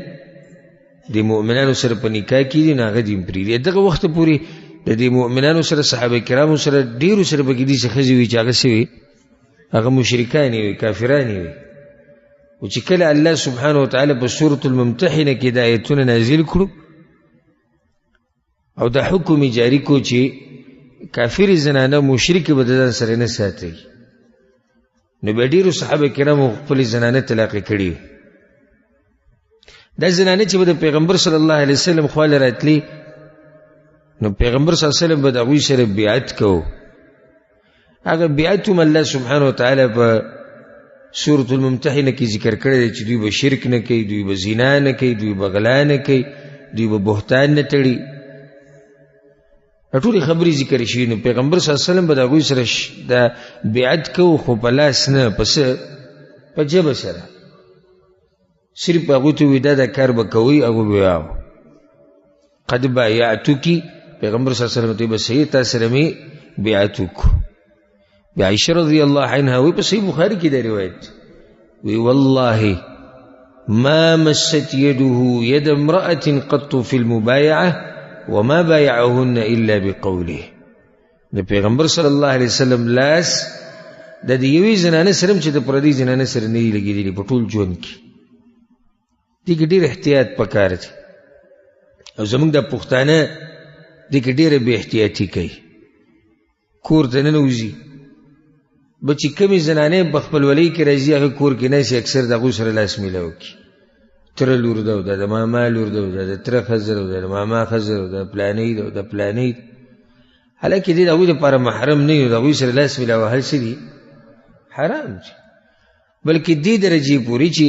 د مؤمنانو سره په نکاح کې دي نو هغه دې هم پرېږدئ دغه وخته پورې د دې مؤمنانو سره صحابه کرامو سره ډېرو سره پکې داسې ښځې وي چې هغه څه وي هغه مشرکانې وي کافرانې وي او چې کله الله سبحانه وتعالی په سورة الممتحنه کې د آیتونه نازل کړو او د حکم جاری کو چې کافر زنانه مشرک به د ځان سره نه ساتي نو به ډېرو صحابه کرامو خپلې زنانه طلاق کړي دا زنانه چې به د پیغمبر صلی الله علیه وسلم خواله راتلي نو پیغمبر صلی الله علیه وسلم به د هغوی سره بیعت کو هغه بیعت هم الله سبحانه وتعالی په سورة الممتحنه کې ذکر کړی دی چې دوی به شرک نه کوي دوی به زنا نه کوي دوی به غلا نه کوي دوی به بهتان نه تړي ټولې خبرې ذکر شوي نو پیغمبر صلی الله علیه وسلم به د هغوی سره د بیعت کوو خو په لاس نه په ژبه سره صرف هغوی ته وي دا کار به کوئ هغوی به واو قد بایعتکی پیغمبر صلی الله علیه وسلم ته به صحیح تا سره مې بیعت وکړو عائشہ رضی اللہ عنہ وی په صحیح بخاری کې دا روایت وی والله ما مست يده يد امرأة قط في المبايعة وما بايعهن إلا بقوله د پیغمبر صلی الله علیه وسلم لاس د دې یوې زنانه سره چې د پردي زنانه سره نه لګېدلی په ټول ژوند کې دې کې ډېر احتیاط پکار دی او زموږ د پښتانه دې کې ډېره بې احتیاطي کوي کور ته ننوځي بچی کمی زنانه بخپل ولی کې راځي هغه کور کې نه شي اکثر دغه سره لاس میلاو کی تر لور دا د ماما لور دا د تر خزر دا د ماما خزر دا پلانې دا د پلانې حالکه دې دغه لپاره محرم نه یو دغه سره لاس میلاو هل سړي حرام دي بلکې دې درجه پوری چې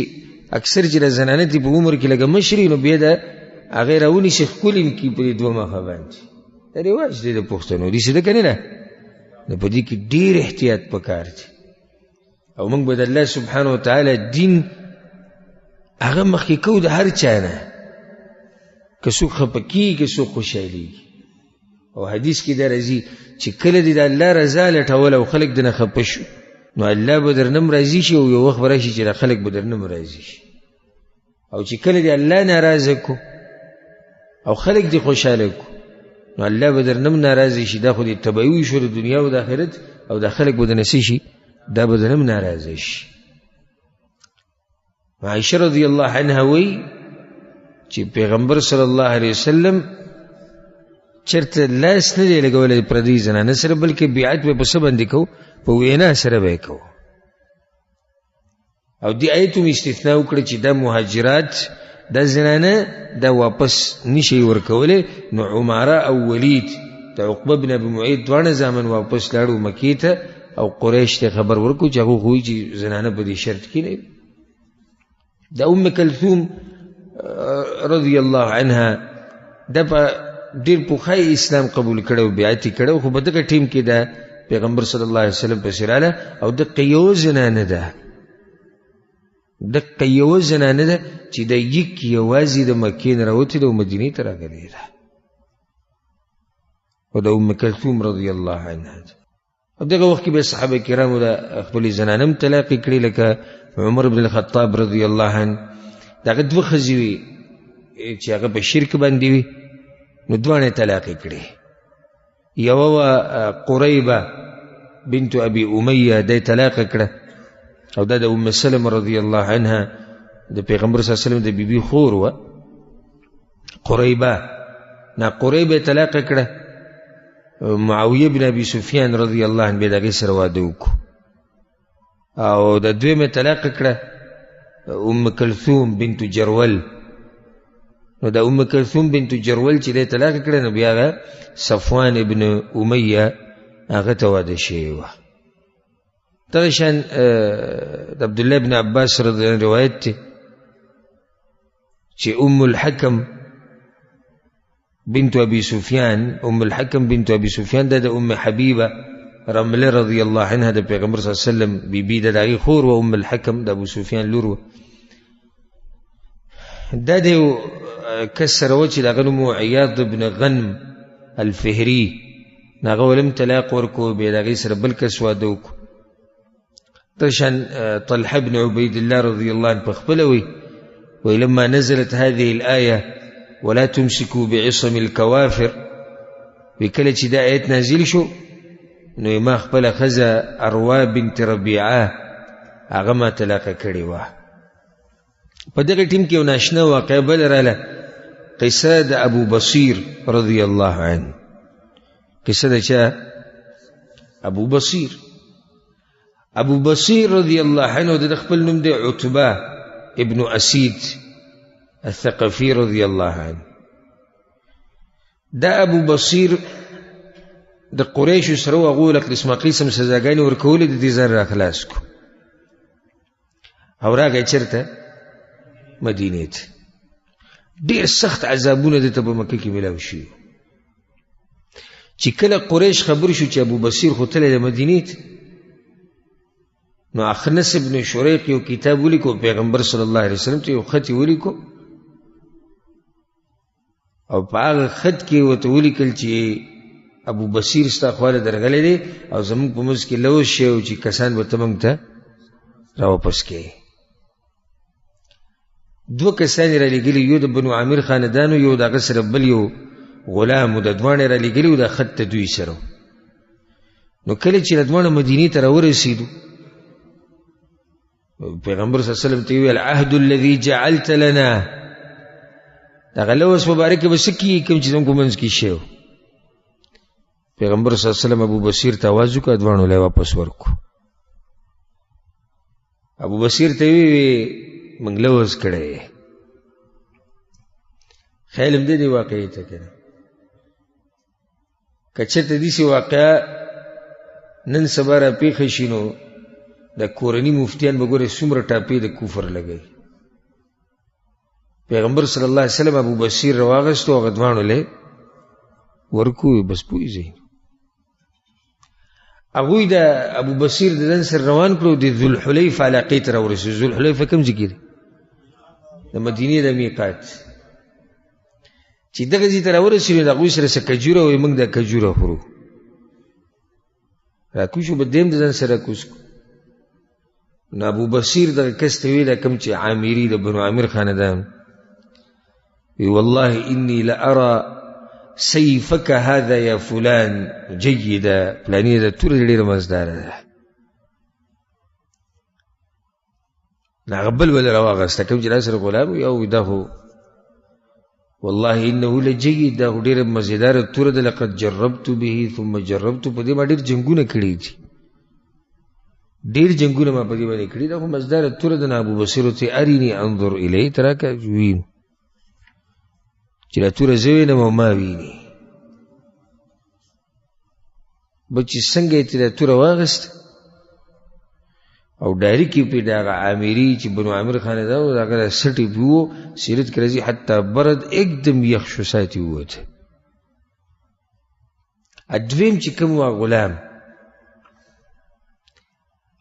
اکثر چې زنانه دې په عمر کې لګه مشري نو بیا دا هغه راونی شیخ کولین کې په دوه مخه باندې دا رواج دې د پښتنو دي څه ده کنه نه په دې کې ډېر احتیاط پکار دی او موږ به د الله سبحانه وتعالی دین هغه مخکې کوو د هر چا نه که څوک خفه کېږي که څوک خوشحالېږي او حدیث کې دا راځي چې کله دې د الله رضا لټول او خلک دنه خفه شو نو الله به درنه هم راضي شي او یو وخت به راشي چې خلک به درنه هم راضي شي او چې کله دې الله ناراضه کو او خلک دې خوشحاله کو نو الله به درنه ناراضي شي دا خو دې تبعوي شو د دنیا او د آخرت او د خلک به درنه شي دا به درنه ناراضه شي عائشہ رضی الله عنها وی چې پیغمبر صلی الله علیه وسلم چرته لاس نه دی لګولی پردي زنانه سره بلکې بیعت به په څه باندې کو په وینا سره به کو او دې آیت هم استثناء وکړه چې دا مهاجرات دا زنانه دا واپس نشي ورکولی نو عماره او ولید د عقبه بن ابي معيط دواړه زامن واپس لاړو مکې ته او قریش ته خبر ورکو چې هغه وایي چې زنانه په دې شرط کې نه دا کلثوم رضی الله عنها دا په ډېر پوخای اسلام قبول کړو بیعت کړو خو په دغه ټیم کې دا پیغمبر صلی الله علیه وسلم په سراله او د قیو زنانه ده د قیو زنانه ده چې د یک یوازې د مکې نه راوتې د مدینې ته راغلې ده او د کلثوم رضی الله عنها او دغه وخت کې به صحابه کرامو د خپل زنانه هم طلاق کړي لکه عمر بن الخطاب رضی الله عنه دغه دوه ښځې وي چې هغه په شرک باندې وي نو دوه طلاق کړي یوه قریبه بنت ابي امیه د طلاق کړه او دا د سلمه رضی الله عنها د پیغمبر صلی الله علیه وسلم د بیبي خور و قریبه قریبه طلاق کړه معاویه بن ابي سفیان رضی الله عنه به دغه سره واده وکړو او د دویمه طلاق کړه کلثوم بنت جرول نو د کلثوم بنت جرول چې د طلاق کړه نو بیا صفوان ابن امیه هغه ته واده شوی و دغه شان د عبد الله بن عباس رضی الله عنه روایت دی چې الحکم بنت ابي سفيان الحكم بنت ابي سفيان د حبيبه رمله رضی الله عنها د پیغمبر صلی الله علیه وسلم بیبي د دغه خور و الحکم د ابو سفیان لور دا د یو کس سره و چې د هغه نوم عیاض بن غنم الفهري، هغه ولم طلاق ورکو، بیا د هغې سره بل کس واده وکړو. تشان طلحه بن عبید الله رضی الله عنه په خپله وی لما نزلت هذه الآية ولا تمسكوا بعصم الكوافر، وی کله چې دا آیت نازل شو نو ما خپله ښځه اروا بنت ربیعه هغه ما طلاقه کړې وه. په دغه ټیم کې یو ناشنا واقعه بله راله، قصه د ابو بصیر رضی الله عنه. قصه د چا؟ ابو بصیر. ابو بصیر رضی الله عنه د خپل نوم دی عتبه ابن اسید الثقفي رضی الله عنه. دا ابو بصیر د قریشو سره هغو له قسمه قسم سزاګانې ورکولې، د دې ځان را خلاص کو او راغی چېرته؟ مدینې ته. ډېر سخت عذابونه د ته په مکه کې میلاو شوي. چې کله قریش خبر شو چې ابو بصیر خو تللی د مدینې ته، نو اخنس ابن شریق یو کتاب ولیکو، پیغمبر صلی الله علیه وسلم ته یو خط ولیکو، او په هغه خط کې ورته ولیکل چې ابو بصیر ستا خواله درغلی دی او زموږ په منځ کې لوز شي او چې کسان به ته موږ ته راواپس کوي. دوه کسان را لېږلي، یو د بنو عامر خاندانو، یو د هغه سره بل یو غلام و، د دواړه را لېږلي و دا خط ته دوی سره. نو کله چې د دواړه مدینې ته راورسېدو، پیغمبر صلی الله علیه وسلم ته ویل العهد الذي جعلت لنا، دغه لوز مبارک به څه کېږي کوم چې زموږ په منځ کې شی و. پیغمبر صلی الله علیه وسلم ابو بصیر ته آواز وکړ، دواړو له واپس ورکړو. ابو بصیر ته وی موږ لوز کړی. خیال هم دې واقعي ته که نه، که چېرته داسې واقعه نن سبا را پېښه شي نو د کورني مفتیان به ګورې څومره ټاپې د کفر لګوي. پیغمبر صلی الله علیه وسلم ابو بصیر راواغستو، هغه دواړو له ورکوي. بس پوهېږئ هغوی د ابو بصیر د ځان سره روان کړو، د ذوالحلیفه علاقې ته راورسېدو. ذوالحلیفه کوم ځای کې دی؟ د مدینې د میقات. چې دغه ځای ته راورسېدو، د هغوی سره څه کجوره وایي، موږ دا کجوره خورو. راکوشو به دیم د ځان سره راکوز کړو. نو ابو بصیر دغه کس ته ویله، کوم چې عامري د بنو عامر خاندان، وی والله انی لارى سیفک هذا یا فلان جیده، فلانی دا توره ډېره مزداره ده. هغه بل ول راواغسته، کوم چې دا سره غلام وي، دا خو والله انه لجید، دا خو ډېره مزیداره توره ده. لقد جربت به ثم جربت، په دې ما ډېر جنګونه کړي دي، ډېر جنګونه ما په دې باندې کړي، دا خو مزداره توره ده. ابو بصیر ورته اریني انظر الی، ته راکړه وینو چې دا توره زه وینم او ما ویني. بچې څنګه یې چې دا توره واغسته او ډایرکټ یې پرې د هغه عامري چې بنو عامر خاندان و، د هغه دا سټ یې پرې و، سیرت کې راځي حتی برد एकदम یخ شو، ساعت یې ووته. دویم چې کوم و غلام،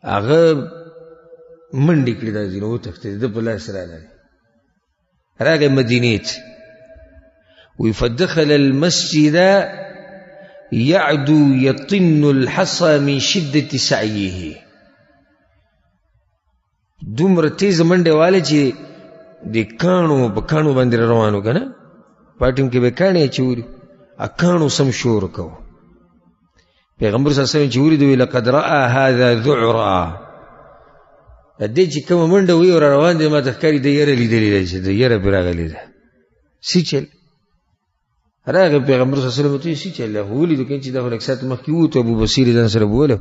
هغه منډې کړې دا ځینې وتښتېد، د په لاس راغی مدینې ته. وی فدخل المسجد يعدو يطن الحصى من شدة سعيه. دومره تیز منډې واله چې د کاڼو په کاڼو باندې روانو که نه، پاټیم کې به کاڼې اچولي، کاڼو سم شور کوو. پیغمبر صلی الله علیه وسلم چې ولیدو وی لقد رأى هذا ذعرا، دې چې کومه منډه وی ور روان دی، ما ته ښکاري د یره لیدلې ده چې د یره پرې راغلی ده. سی چل راغی پیغمبر صلی الله علیه وسلم ته، سی چل خو ولیدو که چې دا خو لږ ساعت مخکې ووتو. ابو بصیر ځان سره بوله،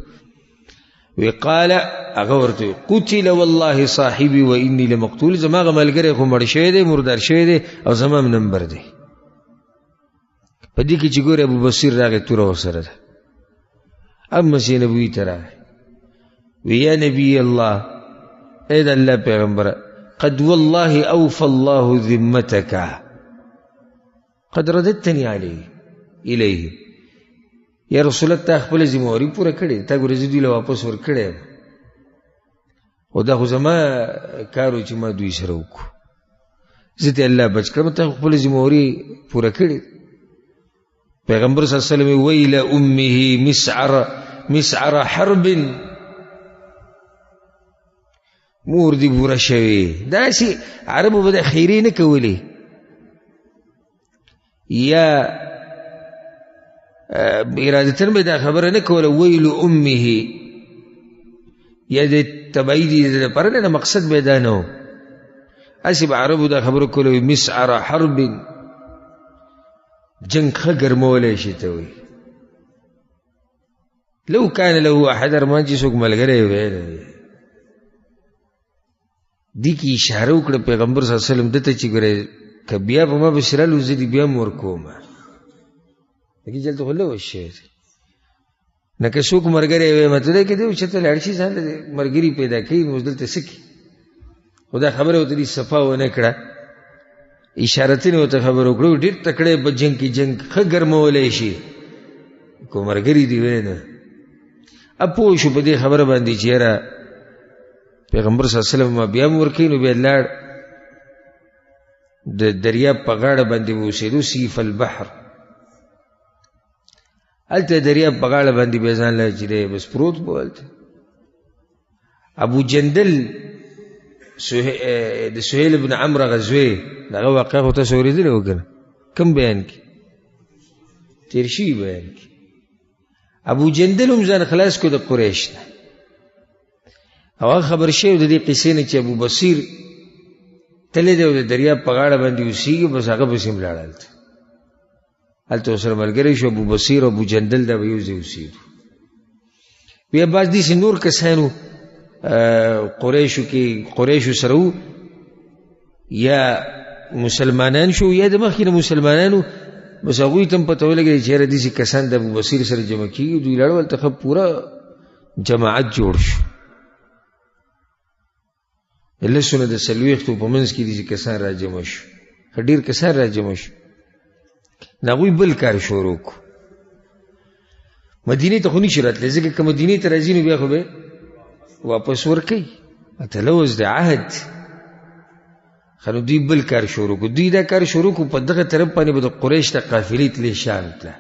وی قال هغه ورته قتل والله صاحبي واني لمقتول، زما هغه ملګری خو مړ شوی دی، مردار شوی دی، او زما نمبر دی. په دې کې چې ګورې ابو بصیر راغی، توره ورسره ده. اب مسیح نبوی ته راغی، وی یا نبی الله، اے د الله پیغمبره، قد والله اوفى الله ذمتك قد رددتني عليه الیه. یا رسول الله تا خپل ذمہواری پوره کړې، تا ګورې زه دوی له واپس ورکړی، خو دا خو زما کار و چې ما دوی سره وکړو. زه ته الله بچ کړم، ته خپله ذمهواري پوره کړې. پیغمبر صلی الله علیه وسلم ویل امه مسعر حرب، مور دی بوره شوې. داسې عربو به د خیرې نه کولې، یا ارادتن به دا خبره نه کوله ویل امه، یا د تبعیدی لپاره نه، مقصد به دا نه و. هسې به عربو دا خبره کوله مسعر حرب، جنگ ښه ګرمولی شي ته وایي. لو کان له احد ارمان چې څوک ملګری وی، دې کې اشاره وکړه پیغمبر صلی الله علیه وسلم دته چې ګورې که بیا په ما پسې رالو زه دې بیا م ورکومه. لکه دلته خو لوی شی دی، نه که څوک ملګری وی مطلب کې دی چې ته لاړ شي ځان له ملګري پیدا کوي، نو دلته څه کوي. خو دا خبره ورته دې صفا ونه کړه، اشارتونه ورته خبره وکړو. ډېر تکړه په جنګ کې جنګ ښه ګرمولی شي، کو ملګري دي وی نه. اب پوه شو په دې خبره باندې چې یاره پیغمبر صلی الله علیه وسلم بیا م ورکوي، نو بیا لاړ د دریاب په غاړه باندې اوسېدو، سیف البحر. هلته دریاب په غاړه باندې بیا ځان له چې دی بس پروت بو. هلته ابو جندل د سهیل بن عمرو غزوې دغه واقعه خو تاسو اورېدلې وه که نه؟ کوم بیان کې تېر شوي بیان کې ابو جندل هم ځان خلاص کړو د قریش نه، او هغه خبر شوی د دې قصې نه چې ابو بصیر تللی دی او د دریاب په غاړه باندې اوسېږي، بس هغه پسې هم لاړ. هلته ورسره ملګری شو ابو بصیر او ابو جندل، دا به یو ځای اوسېدو. بیا بعض داسې نور کسانو قریشو سره وو، یا مسلمانان شو یا د مخکې نه مسلمانانو، بس هغوی ته هم پته ولګېده چې یاره داسې کسان د ابو بصیر سره جمع کېږي. دوی لاړل هلته ښه پوره جماعت جوړ شو، د لسو نه د څلوېښتو په منځ کې داسې کسان را جمع شو، ښه ډېر کسان را جمع شو. نو هغوی بل کار شروع کړو، مدینې ته خو نشي راتلی، ځکه که مدینې ته راځي نو بیا خو به واپس ورکوي، تلوث د عهد. ښه نو دوی بل کار شروع کړو. دوی دا کار شروع کړو په دغه طرف باندې به د قریش ته قافلې تلې، شام ته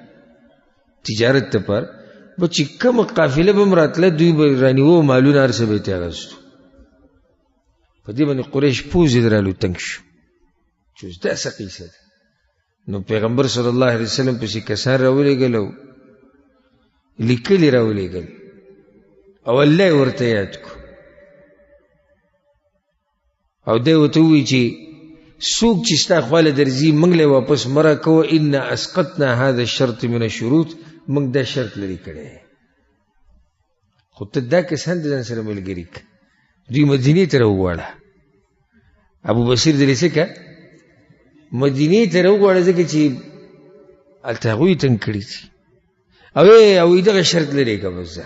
تجارت لپاره به چې کومه قافله به هم راتله، دوی به رانیوه مالونه هر څه به یې ترې اخیستو. په دې باندې قریش پوځ یې درالو تنګ شو چې اوس دا څه قیسه ده. نو پیغمبر صلی الله علیه وسلم پسې کسان راولېږل او لیکلي راولېږل، او الله یې ورته یاد کړو، او دی ورته ووایي چې څوک چې ستا خواله درځي موږ له واپس مه راکوه، ان اسقطنا هذا الشرط من الشروط، موږ دا شرط لرې کړی. خو ته دا کسان د ځان سره ملګري کړه، دوی مدینې ته راوغواړه. ابو بصیر دلې څه که مدینې ته راوغواړه، ځکه چې هلته هغوی تنګ کړي دي، او دغه شرط لرې که بس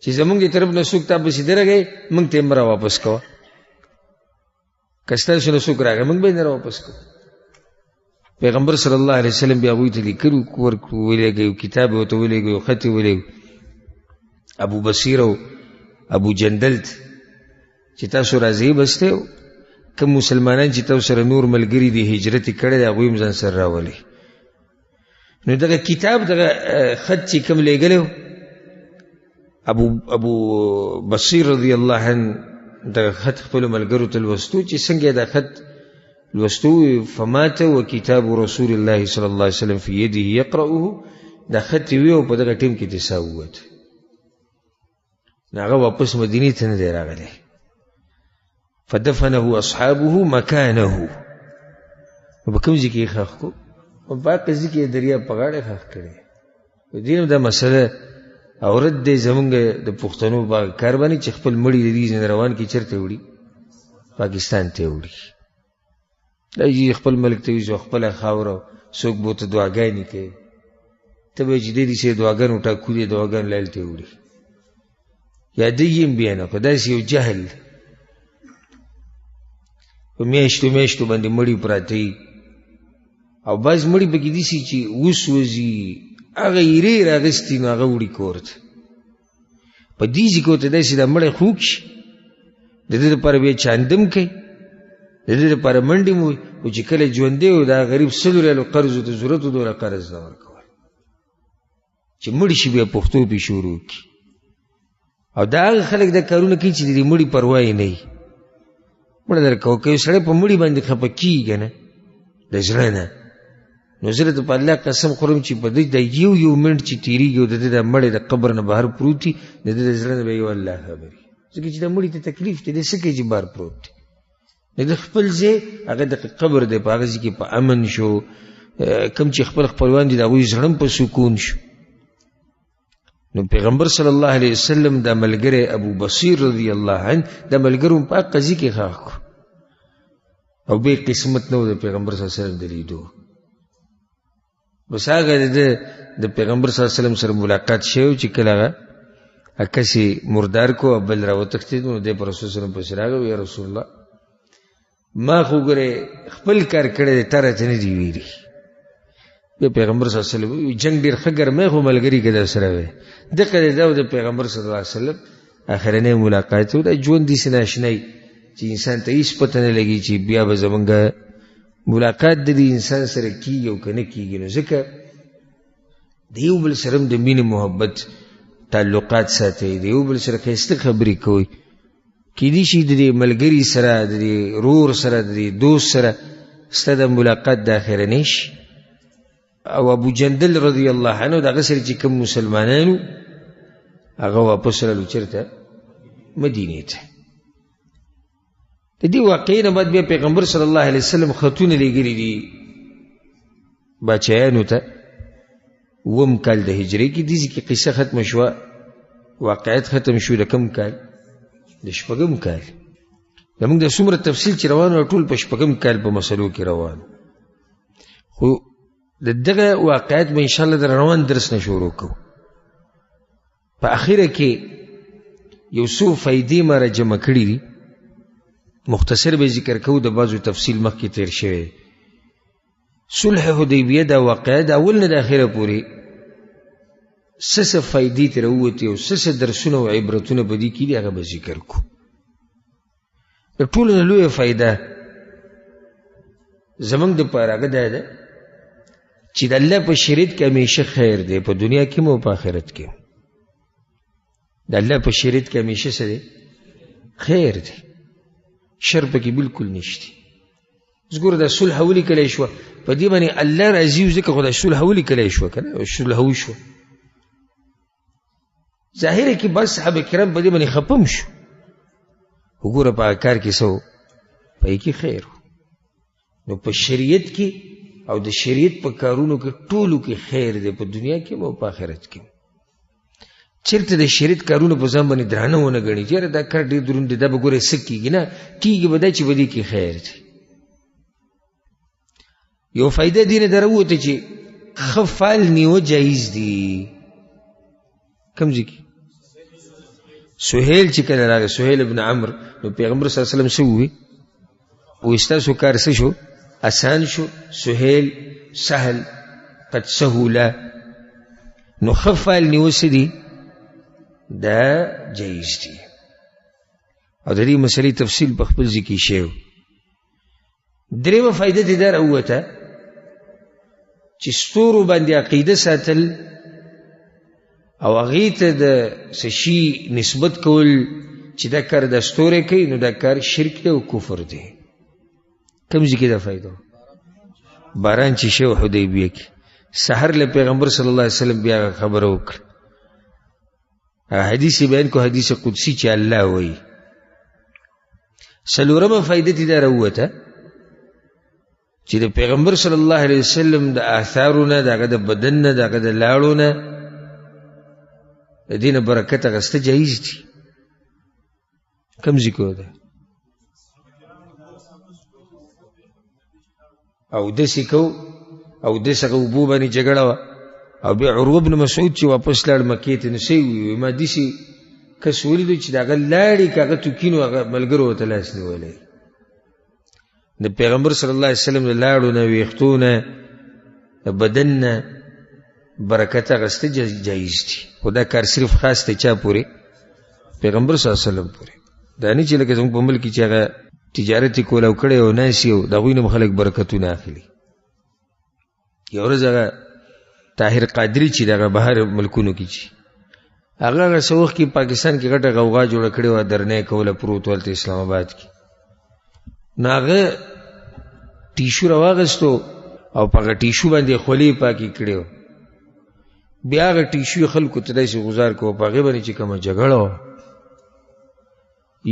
چې زمونږ د طرف نه څوک تا پسې درغی موږ ته یې مه را واپس کوه، که ستاسو نه څوک راغی موږ به یې نه را واپس کوو. پیغمبر صلی الله علیه وسلم بیا هغوی ته لیکلي ولېږئ، کتاب یې ورته ولېږئ، خط یې ولېږئ ابو بصیر او ابو جندل ته چې تاسو راځئ، بس ته کوم مسلمانان چې تاسو سره نور ملګري دي هجرت یې کړی دی هغوی هم ځان سره راولئ. نو دغه کتاب دغه خط چې کوم لېږلی و ابو بصیر رضی الله عنه دغه خط خپلو ملګرو ته لوستو چې څنګه دا خط لوستو. فمات وکتاب رسول الله صلی الله علیه وسلم فی یده یقرأه، دا خط یې وی او په دغه ټیم کې دسا ووت. نو هغه واپس مدینې ته نه دی راغلی. فدفنه اصحابه مکانه، په کوم ځای کې یې ښخ کړو؟ په باقي ځای کې یې دریاب په غاړه ښخ کړی. په دې نو دا مسله او رد دی زمونږ د پښتنو په کار باندې چې خپل مړي د دې ځای روان کړي، چېرته وړي؟ پاکستان ته وړي. دا چې خپل ملک ته وځي، خپله خاوره، څوک به ورته دعاګانې کوي، ته به چې دی داسې دعاګانې وټاکو دې دعاګانې لایل ته وړي، یا دی یې هم بیا نه کړو. داسې یو جهل په میاشتو میاشتو باندې مړي پراته وي، او بعض مړي پکې داسې چې وسوځي، هغه ایرې راغستې نو هغه وړي کور ته. په دې ځای کې ورته داسې دا مړی خوږ شي، د دې لپاره بیا چاندم کوي، د دې لپاره منډې مو او چې کله ژوندی و دا غریب 100 ریالو قرض ته ضرورت و دومره قرض نه ورکول چې مړي شي بیا پښتو پې شروع کړي. او دا هغه خلک دا کارونه کوي چې د دې مړي پروا یې نه وي. مړه درکوه که یو سړی په مړي باندې خفه کېږي که نه د زړه نه، نو زه د په الله قسم خورم چې په دې د یو منټ چې تېرېږي او د دې د مړی د قبر نه بهر پروت وي د دې د زړه نه به یو الله خبري، ځکه چې د مړي ته تکلیف دی، دی څه کوي چې بهر پروت دی. د خپل ځای هغه د قبر دی، په هغه ځای کې په امن شو، کوم چې خپل خپلوان دي د هغوی زړه په سکون شو. نو پیغمبر صلی الله علیه وسلم دا ملګری ابو بصیر رضی الله عنه دا ملګرو په قضیه کې خاص کو او به قسمت نو د پیغمبر صلی الله علیه وسلم د لیدو. بس هغه د پیغمبر صلی الله علیه وسلم سره ملاقات شوی چې کله هغه کسي مردار کو بل را وتښتید نو د رسول الله په سره راغی، یا رسول الله ما خو ګره خپل کار کړی تر ته نه دی ویری. د پیغمبر صلی الله علیه وسلم جنگ ډیر خګر مې خو ملګری کې در سره وي. دغه د پیغمبر صلی الله علیه وسلم اخرنه ملاقات و د ژوند دي سناشنای چې انسان ته هیڅ پته نه لګي چې بیا به زمونږ ملاقات د انسان سره کیږي او کنه کیږي. نو ځکه د یو بل سره د مینې محبت تعلقات ساتي، د یو بل سره ښایسته خبرې کوي. کیدای شي د ملګري سره د رور سره د دوست سره ستا د ملاقات د اخرنه شي. او ابو جندل رضی الله عنه دغه سره چې کوم مسلمانانو هغه واپس رالو چېرته مدینې ته. د دې واقعې نه بعد بیا پیغمبر صلی الله علیه وسلم خطونه لیږلي دي باچایانو ته. اووم کال د هجرې کې دې کې قصه ختمه شوه، واقعیت ختم شو. د کوم کال؟ د شپږم کال. زموږ د څومره تفصیل چې روان و ټول په شپږم کال په مسلو کې روان. خو د دغه واقعیت به انشاءالله در روان درس نه شروع کوو. په اخره کې یو څو فایدې ما را جمع کړي دي، مختصر به ذکر کوو، د بعضو تفصیل مخکې تیر شوی. صلح حدیبیه دا واقعه د اول نه د اخره پورې څه فایدې ترې ووتې او څه درسونه او عبرتونه په دې کې دي هغه به ذکر کوو. د ټولو نه لویه فایده زموږ دپاره هغه دا ده چې د الله په شریعت کې همیشه خیر دی، په دنیا کې مو په آخرت کې. د الله په شریعت کې همیشه څه دی؟ خیر دی، شر پکې بالکل نشته. اوس ګوره دا صلح ولیکلی شوه، په دې باندې الله راضي و ځکه خو دا صلح ولیکلی شوه که نه، صلح وشوه. ظاهره کې بس صحابه کرام په دې باندې خپه هم شو. وګوره په هغه کار کې څه و؟ په کې خیر و. نو په شریعت کې او د شریعت په کارونو کې ټولو کې خیر دی، په دنیا کې او په آخرت کې. چېرته د شریعت کارونه په ځان باندې درانه ونه ګڼي چې یاره دا کار ډېر دروند دی، دا به ګوره څه کېږي. نه کېږي به دا چې په دې کې خیر دی. یو فایده دې نه در ووته چې ښه فال نیوه جایز دي. کوم ځای کې؟ سهیل چې کله راغی، سهیل ابن عمرو، نو پیغمبر صلی الله علیه وسلم څه ووایي؟ وایي ستاسو کار څه شو؟ آسان شو. سهیل سهل قد سهوله. نو ښه فال نیوه څه دي؟ دا جایز دي. او د دې مسلې تفصیل په خپل ځای کې شوی. درېیمه فایده دې دا راووته چې ستورو باندې عقیده ساتل او هغې ته د څه شي نسبت کول چې دا کار دا ستوری کوي، نو دا کار شرک دی او کفر دی. کوم ځای کې دا فایده؟ باران چې شو حدیبیه کې، سحر له پیغمبر صلی الله علیه وسلم بیا خبره وکړه، حدیث بیان کو، حدیث قدسی چې الله وایي. څلورمه فایده دې دا راووته چې د پیغمبر صلی الله علیه وسلم د آثارونه، د هغه د بدن نه، د هغه د لاړو نه د دې نه برکت اخیسته جایز دي. کوم ځای کې ده؟ او داسې کو او داسې هغه اوبو باندې جګړه وه، او بیا عروه بن مسعود چې واپس لاړ مکې ته، نو څه ووایي؟ ما داسې کس ولیدو چې د هغه لاړې که هغه توکینو هغه ملګرو ورته لاس نیولی. د پیغمبر صلی الله علیه وسلم د لاړو نه، ویښتو نه، د بدن نه برکت اخیسته جایز دي. خو دا کار صرف خاص دی چا پورې؟ پیغمبر صلی الله علیه وسلم پورې. دا نه چې لکه زموږ په ملک کې چې هغه تجارت کول او کړی او ناسی او د هغوی نه خلک برکتونه اخلي. یو ورځ هغه طاهر قادري چې دغه بهر ملکونو کې چې هغه څه وخت کې پاکستان کې غټه غوغا جوړه کړې وه، درنې کوله پروت ولته اسلام آباد کې. نو هغه ټیشو راواغستو او په هغه ټیشو باندې خولې پاکې کړې وه. بیا هغه ټیشو خلکو ته داسې غزار کوه په هغې باندې چې کومه جګړه وه،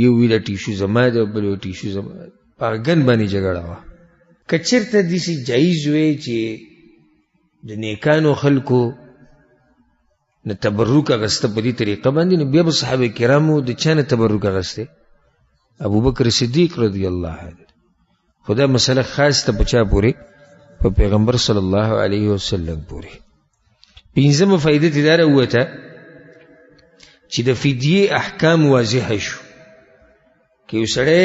یو وی دا ټیشو زما دی او بل یو ټیشو زما دی، په هغه ګن باندې جګړه وه. که چېرته داسې جایز وی چې د نیکانو خلکو نه تبرک اغسته په دې طریقه باندې، نو بیا به صحابه کرامو د چا نه تبرک اغسته؟ ابوبکر صدیق رضی الله عنه. خدا مسله خاص ته په چا پورې؟ په پیغمبر صلی الله علیه وسلم پورې. پنځمه فائدې ته دا راووته چې د فدیې احکام واضح شو. که یو سړی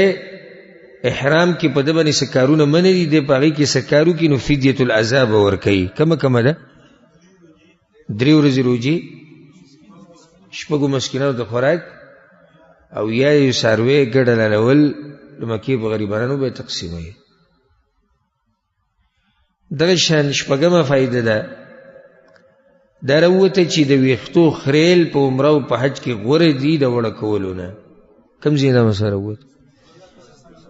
احرام کې په ده باندې څه کارونه منع دي، دی په هغې کې څه کار وکړي نو فدیة العذا به ورکوي. کومه ده؟ 3 ورځې روجې، 6 مسکینانو ته خوراک، او یا یو څاروی ګډه لالول د مکې په غریبانو به یې تقسیموي. دغه شان 8مه فایده ده دا راووته چې د ویښتو خریل په عمره او په حج کې غوره دي د وړه کولو نه. کوم ځای نه مسله راووته؟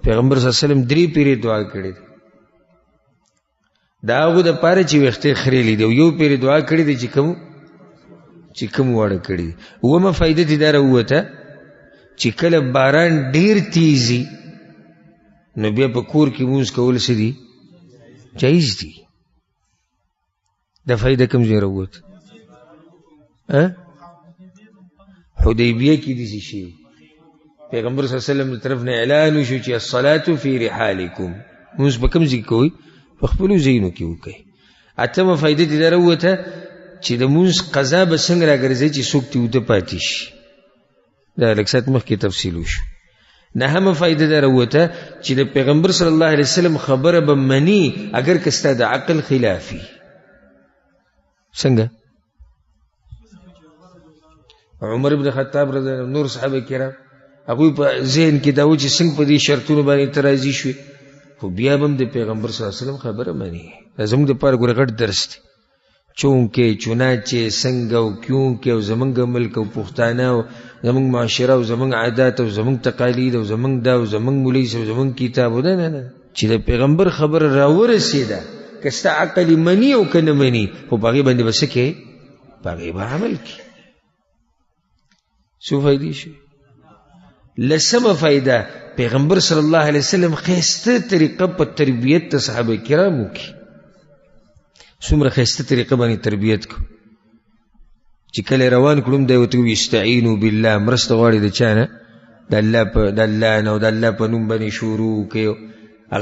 پیغمبر صلی الله علیه وسلم 3 پیرې دعا کړې ده دا هغو دپاره چې ویښتې خریلي دي، او یو پیرې دعا کړې ده چې کوم واړه کړي دي. 9مه فایده دې دا راووته چې کله باران ډېر تیزي نو بیا په کور کې لمونځ کول څه دي؟ جایز دي. دا فایده کوم ځای راووته؟ حدیبیه کې داسې شي پیغمبر صلی الله علیه وسلم د طرف نه اعلان وشو چې الصلاة فی رحالکم، لمونځ په کوم ځای کې کوئ؟ په خپلو ځایونو کې وکړئ. 8مه فایده دې دا راووته چې د لمونځ قضا به څنګه راګرځي چې څوک ترې اوده پاتې شي. دا لږ ساعت مخکې تفصیل وشو. 9مه فایده دا راووته چې د پیغمبر صلی الله علیه وسلم خبره به مني اگر که ستا د عقل خلافي. څنګه؟ عمر بن خطاب رضی الله عنه، نور صحابه کرام، هغوی په ذهن کې دا و چې څنګه په دې شرطونو باندې ته راضي شوې، خو بیا به هم د پیغمبر صلی الله علیه وسلم خبره مني. دا زموږ دپاره ګوره غټ درس دی. چونکې چنانچې څنګه او کیونکې او زمونږ ملک او پښتانه او زمونږ معاشره او زمونږ عادات او زمونږ تقالید او زمونږ دا او زمونږ مولیس او زمونږ کتاب او نه چې د پیغمبر خبره راورسېده، که ستا عقل مني او که نه مني، خو په هغې باندې به څه کوې؟ په هغې به عمل کوي. څو فایدې شوې؟ 10مه فایده پیغمبر صلی الله علیه وسلم ښایسته طریقه په تربیت د صحابه کرامو کې څومره ښایسته طریقه باندې تربیت کو چې کله روان کړم دی ورته ووایي استعینوا بالله، مرسته غواړي د چا نه؟ د الله نه، او د الله په نوم باندې شروع وکړئ.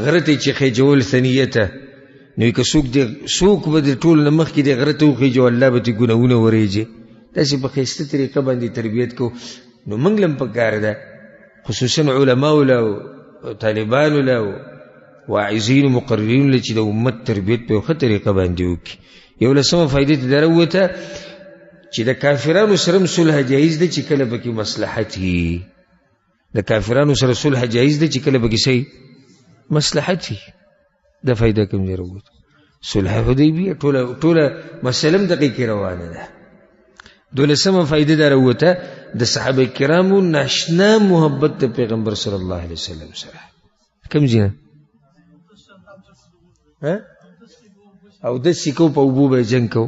غره ته چې خیجول ثنیته، نو که څوک به د ټول نه مخکې د غره ته وخیجو الله به ترې ګناهونه ورېږي. داسې په ښایسته طریقه باندې تربیت کو. نو موږ له هم پکار ده خصوصا علماو له او طالبانو له او واعظینو مقررینو له چې د امت تربیت په یو ښه طریقه باندې وکړي. 11مه فایدې ته دا راووته چې د کافرانو سره هم صلح جایز ده چې کله پکې مصلحت وي. د کافرانو سره صلح جایز ده چې کله پکې څه مصلحت وي. دا فایده کوم ځای راووته؟ صلح حدیبیه ټوله مسله هم دقیق روانه ده. 12مه فایده دا راووته د صحابه کرامو ناشنا محبت د پیغمبر صلی الله علیه وسلم سره. کوم ځای؟ او داسې کو په اوبو به جنګ کو،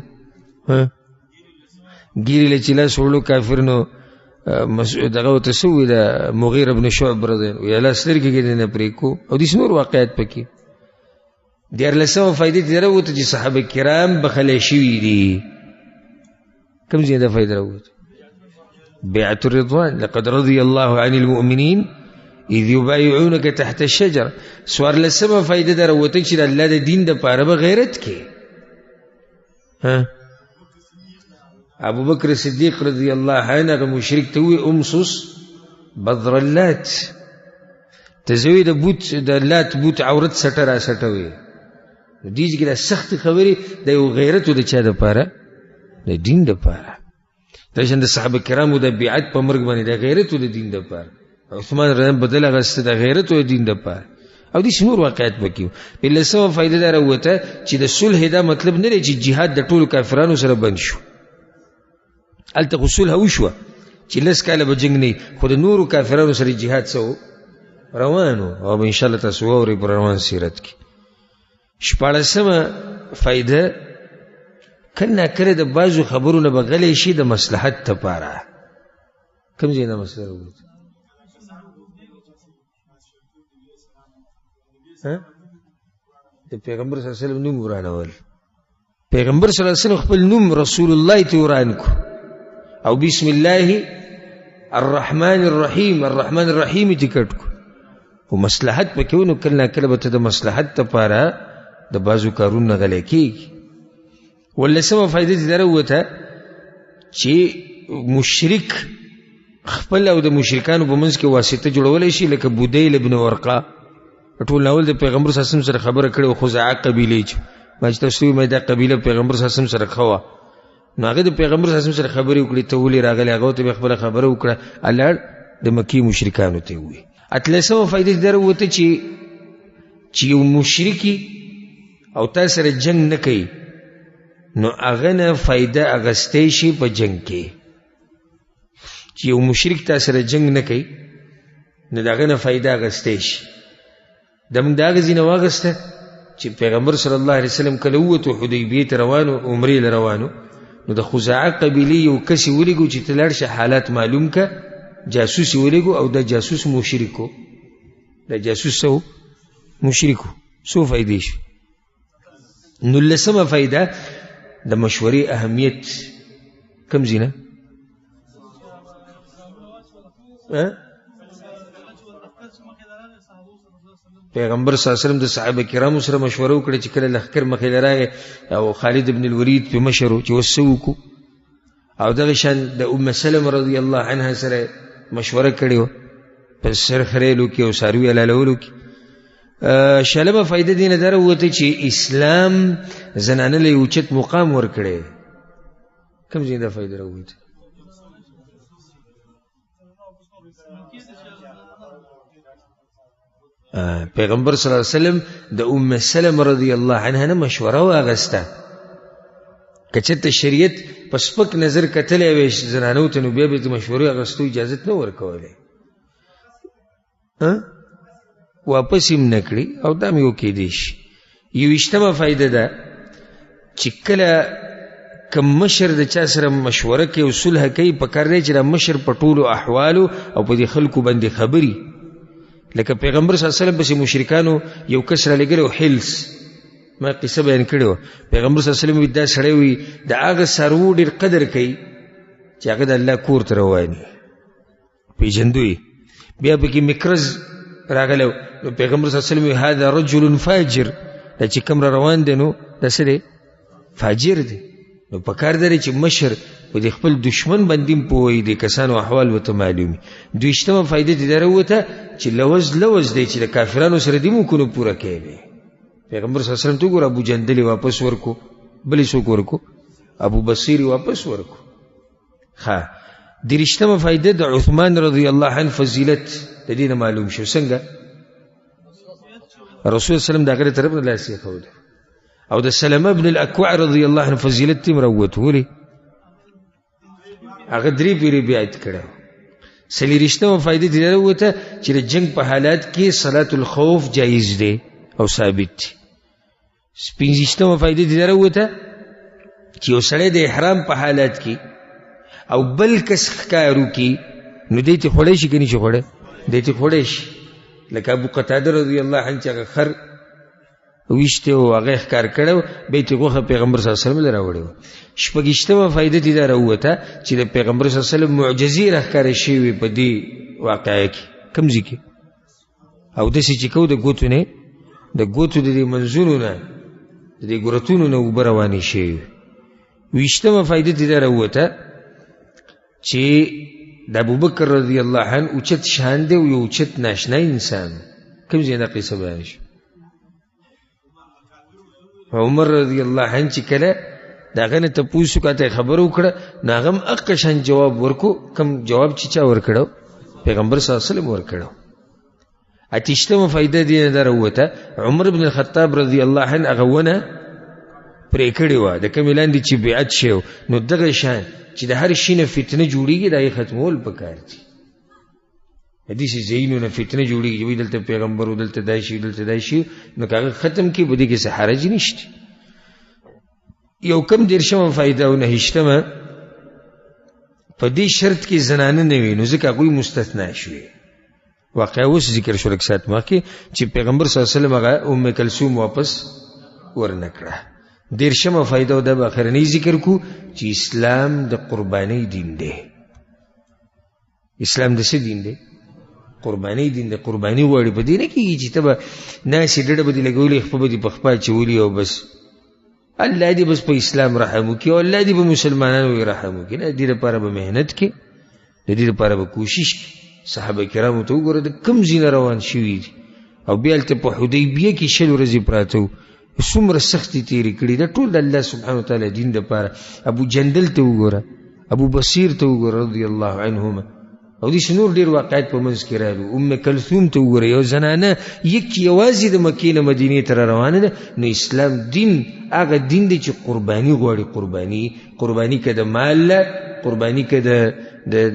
ګیرې له چې لاس وړلو کافرنو دغه ورته څه وویل مغیره بن شعب رضی الله عنه، یا لاس سترګې کې نه پرېږدو، او داسې نور واقعات پکې. 14مه فایدې ته راووته چې صحابه کرام بخلی شوي دي. کوم ځای دا فایده راووته؟ بیعة الرضوان، لقد رضي الله عن المؤمنین اذ یبایعونک تحت الشجره. 14مه فایده دا راووته چې د الله د دین دپاره به غیرت کې. ابوبکر صدیق رضی الله عنه هغه مشرک ته ووایي امصص بذر اللات، ته زه وایي د لات بوت عورت سټه را سټوي. نو دې کې دا سختې خبرې د یو غیرت و د چا دپاره؟ د دین دپاره. دا شان د صحابه کرامو د بیعت په مرګ باندې د غیرت و د دین دپاره. عثمان رضی الله بدل اغسته د غیرت او دین د پاره او دې نور واقعیت وکيو. په لسمه فائدہ دا راوته چې د صلح دا مطلب نه دی چې جهاد د ټولو کافرانو سره بند شو. هلته صلح وشوه چې لس کاله به جنګ نه خو د نورو کافرانو سره جهاد سو روانو او ان شاء الله تاسو اورئ پر روان سیرت کې. شپاړسمه فائدہ کله کله د بعضو خبرونه به غلی شي د مصلحت لپاره. کوم ځای نه مسله وایي د پیغمبر صلی الله علیه وسلم نوم ورانول. پیغمبر صلی الله علیه وسلم خپل نوم رسول الله ته وران کو او بسم الله الرحمن الرحیم الرحمن الرحیم ټیکټ کو او مصلحت پکې ونو کله کله به ته د مصلحت لپاره د بازو کارونه غلې کیږي. ولسمه فائدې دې دروته چې مشرک خپل او د مشرکانو په منځ کې واسطه جوړولای شي لکه بودیل ابن ورقه. ټول ناول د پیغمبر صلی الله علیه وسلم سره خبره کړې او خزاعه قبیله چې ما چې تاسو مې دا قبیله پیغمبر صلی الله علیه وسلم سره خوا نو هغه د پیغمبر صلی الله علیه وسلم سره خبرې وکړې ته ولې راغلی هغه ته خپل خبره وکړه الله د مکی مشرکانو ته وي. اتلسمه فائدې دروته چې یو مشرکی او تاسو سره جنگ نه کوي نو هغه نه فائدہ اغستې شي په جنگ کې. چې یو مشرک تاسو سره جنگ نه کوي نو داغه نه فائدہ اغستې شي. دمږ دا غزینه واغسته چې پیغمبر صلی الله علیه وسلم کله وته حدیبیه ته روانو عمرې روانو نو د خزاعه قبیله یو کس ولګو چې تلل شه حالات معلوم کا جاسوس ولګو او د جاسوس مشرکو د جاسوس سو مشرکو سو فائدې شي. نو لسمه فائدہ د مشورې اهمیت کم زینه پیغمبر صلی الله علیه وسلم د صحابه کرامو سره مشوره وکړه چې کله لخر مخې لراغی او خالد ابن الولید په مشرو چې وسوکو او دغه شان د ام سلمہ رضی الله عنها سره مشوره کړې په سر خریلو کې او ساروی علالولو کې. شلمه فائدہ دینه دروته چې اسلام زنانه له اوچت مقام ورکړي. کوم ځای دا فائدہ راوته پیغمبر صلی الله علیه وسلم د ام سلمہ رضی الله عنها نه مشوره واغسته کچته شریعت په سپک نظر کتلې وي زنانو ته نو بیا به مشوره اغستو اجازه نه ورکولې واپس هم نکړي او دا مې وکې دي شي. یو اجتماع فائدہ ده چې کله کم مشر د چا سره مشوره کوي او صلح کوي په کار دی چې مشر په ټولو احوالو او په دې خلکو باندې خبري لکه پیغمبر صلی الله علیه وسلم بس مشرکانو یو کس را لګلو حلس ما قصه بیان کړو. پیغمبر صلی الله علیه وسلم دا سړی وي د هغه سرو ډېر قدر کوي چې هغه د الله کور ته رواني پیژندوي. بیا پکې مکرز راغلو نو پیغمبر صلی الله علیه وسلم هذا رجل فاجر دا چې کوم روان دی نو دا څه دی فاجر دی. نو په کار دی چې مشر په دې خپل دشمن باندې پوي دي کسانو احوال وته معلومي. دویشتمه فائدې دې دروته چې لوز دی چې د کافرانو سره دې مو کو پوره کوي. پیغمبر صلی الله علیه وسلم تو ګور ابو جندل واپس ورکو بلی سو ورکو ابو بصیر واپس ورکو. ها درشتمه فائدې د عثمان رضی الله عنه فضیلت د دې معلوم شو څنګه رسول صلی الله علیه وسلم دغه طرف نه لاسي خو او د سلمہ ابن الاکوع رضی الله عنه فضیلت تیم راوته ولي هغه درې پیری بیعت کړو. سلیریشتمه فائدې دې راوته چې د جنگ په حالات کې صلات الخوف جایز دی او ثابت دی. سپینځشتمه فائدې دې راوته چې یو سړی د احرام په حالات کې او بل کس ښکارو کې نو دې ته خوړی شي که نه شي خوړی دې ته خوړی شي لکه ابو قتاده رضی الله عنه چې هغه خر ویشته او هغه ښکار کړو بیت غوښه پیغمبر صلی الله علیه وسلم له راوړو. شپږشتمه فائدې دې دا راوته چې د پیغمبر صلی الله علیه وسلم معجزې راښکارې شوې په دې واقعه کې کوم ځای کې او داسې چې کو د ګوتو نه د ګوتو د دې منځونو نه د دې ګورتونو نه اوبه روانې شوې. ویشتمه فائدې دې دا راوته چې د ابوبکر رضی الله عنه اوچت شان دی او یو اوچت ناشنا انسان. کوم ځای دا قصه بیان شو عمر رضی الله عنه چې کله داغه نه تپوسو کاته خبر وکړه ناغم اقشن جواب ورکو کم جواب چې چا ورکړو پیغمبر صلی الله علیه وسلم ورکړو. اتشتمه فائدہ دی نه دروته عمر بن الخطاب رضی الله عنه هغه ونه پرې کړې وه د کومې لاندې چې بیعت شو. نو دغه شان چې د هر شي نه فتنه جوړېږي دا یې ختمول پکار دي. حدیث ځایونو نه فتنه جوړېږي وایي دلته پیغمبر و دلته دا شي دلته دا شي، نو که هغه ختم کړي په دې کې څه حرج نشته. یو کم دېرشمه فایده او نهشتمه په دې شرط کې زنانه نه وي، نو ځکه هغوی مستثنا شوې. واقعا اوس ذکر شو لږ ساعت مخکې چې پیغمبر صلی الله علیه وسلم هغه ام کلثوم واپس ورنه کړه. دېرشمه فایده او دا به اخرنی ذکر کو چې اسلام د قربانۍ دین دی. اسلام د څه دین دی؟ قربانۍ دین دی. قرباني غواړي په دې نه کېږي چې ته به ناسې ډډه به دې لګولې خپه به دې په خپه اچولي او بس الله دې بس په اسلام رحم وکړي او الله دې په مسلمانانو رحم وکړي. نه، دې لپاره به محنت کې، د دې لپاره به کوشش کې. صحابه کرامو ته وګوره د کوم ځای نه روان شوي دي او بیا هلته په حدیبیه کې 6 ورځې پراته وو، څومره سختې تېرې کړي. دا ټول د الله سبحانه وتعالی دین دپاره. ابو جندل ته وګوره، ابو بصیر ته وګوره رضی الله عنهما، او دې نور ډېر واقعات په منځ کې راغلي. ام کلثوم ته وګوره، یو زنانه یوازې د مکې نه مدینې ته را روانه ده. نو اسلام دین هغه دین دی چې قرباني غواړي. قرباني که د مال ده، قرباني که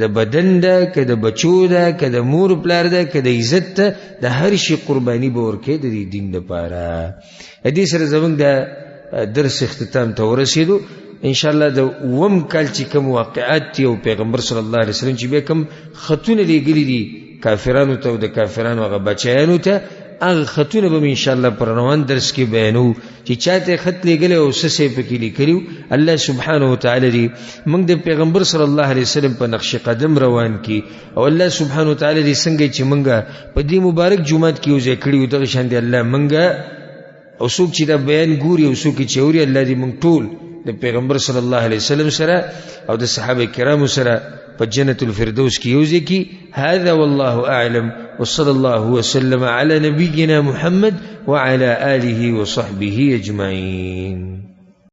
د بدن ده، که د بچو ده، که د مور پلار ده، که د عزت ده، د هر شي قرباني به ورکوي د دې دین دپاره. دې سره زموږ د درس اختتام ته ورسېدو. انشاءالله د اووم کال چې کوم واقعات دي او پیغمبر صلی الله علیه وسلم چې بیا کوم خطونه لیږلي دي کافرانو ته او د کافرانو هغه بچیانو ته، هغه خطونه به انشاءالله پر روان درس کې بیانو چې چاته خط لیږلی او څه شی پکې لیکلي. الله سبحانه وتعالی دې موږ د پیغمبر صلی الله علیه وسلم په نقش قدم روان کړي، او الله سبحانه وتعالی دې څنګه چې موږ په دې مبارک جومات کې یو ځای کړي وو دغه شان دې الله موږ او څوک چې دا بیان ګوري او څوک چې اوري، الله دې موږ ټول د پیغمبر صلی الله علیه وسلم سره او د صحابه کرامو سره په جنت الفردوس کې یوځای کی. هذا والله اعلم وصلى الله وسلم على نبينا محمد وعلى آله وصحبه اجمعين.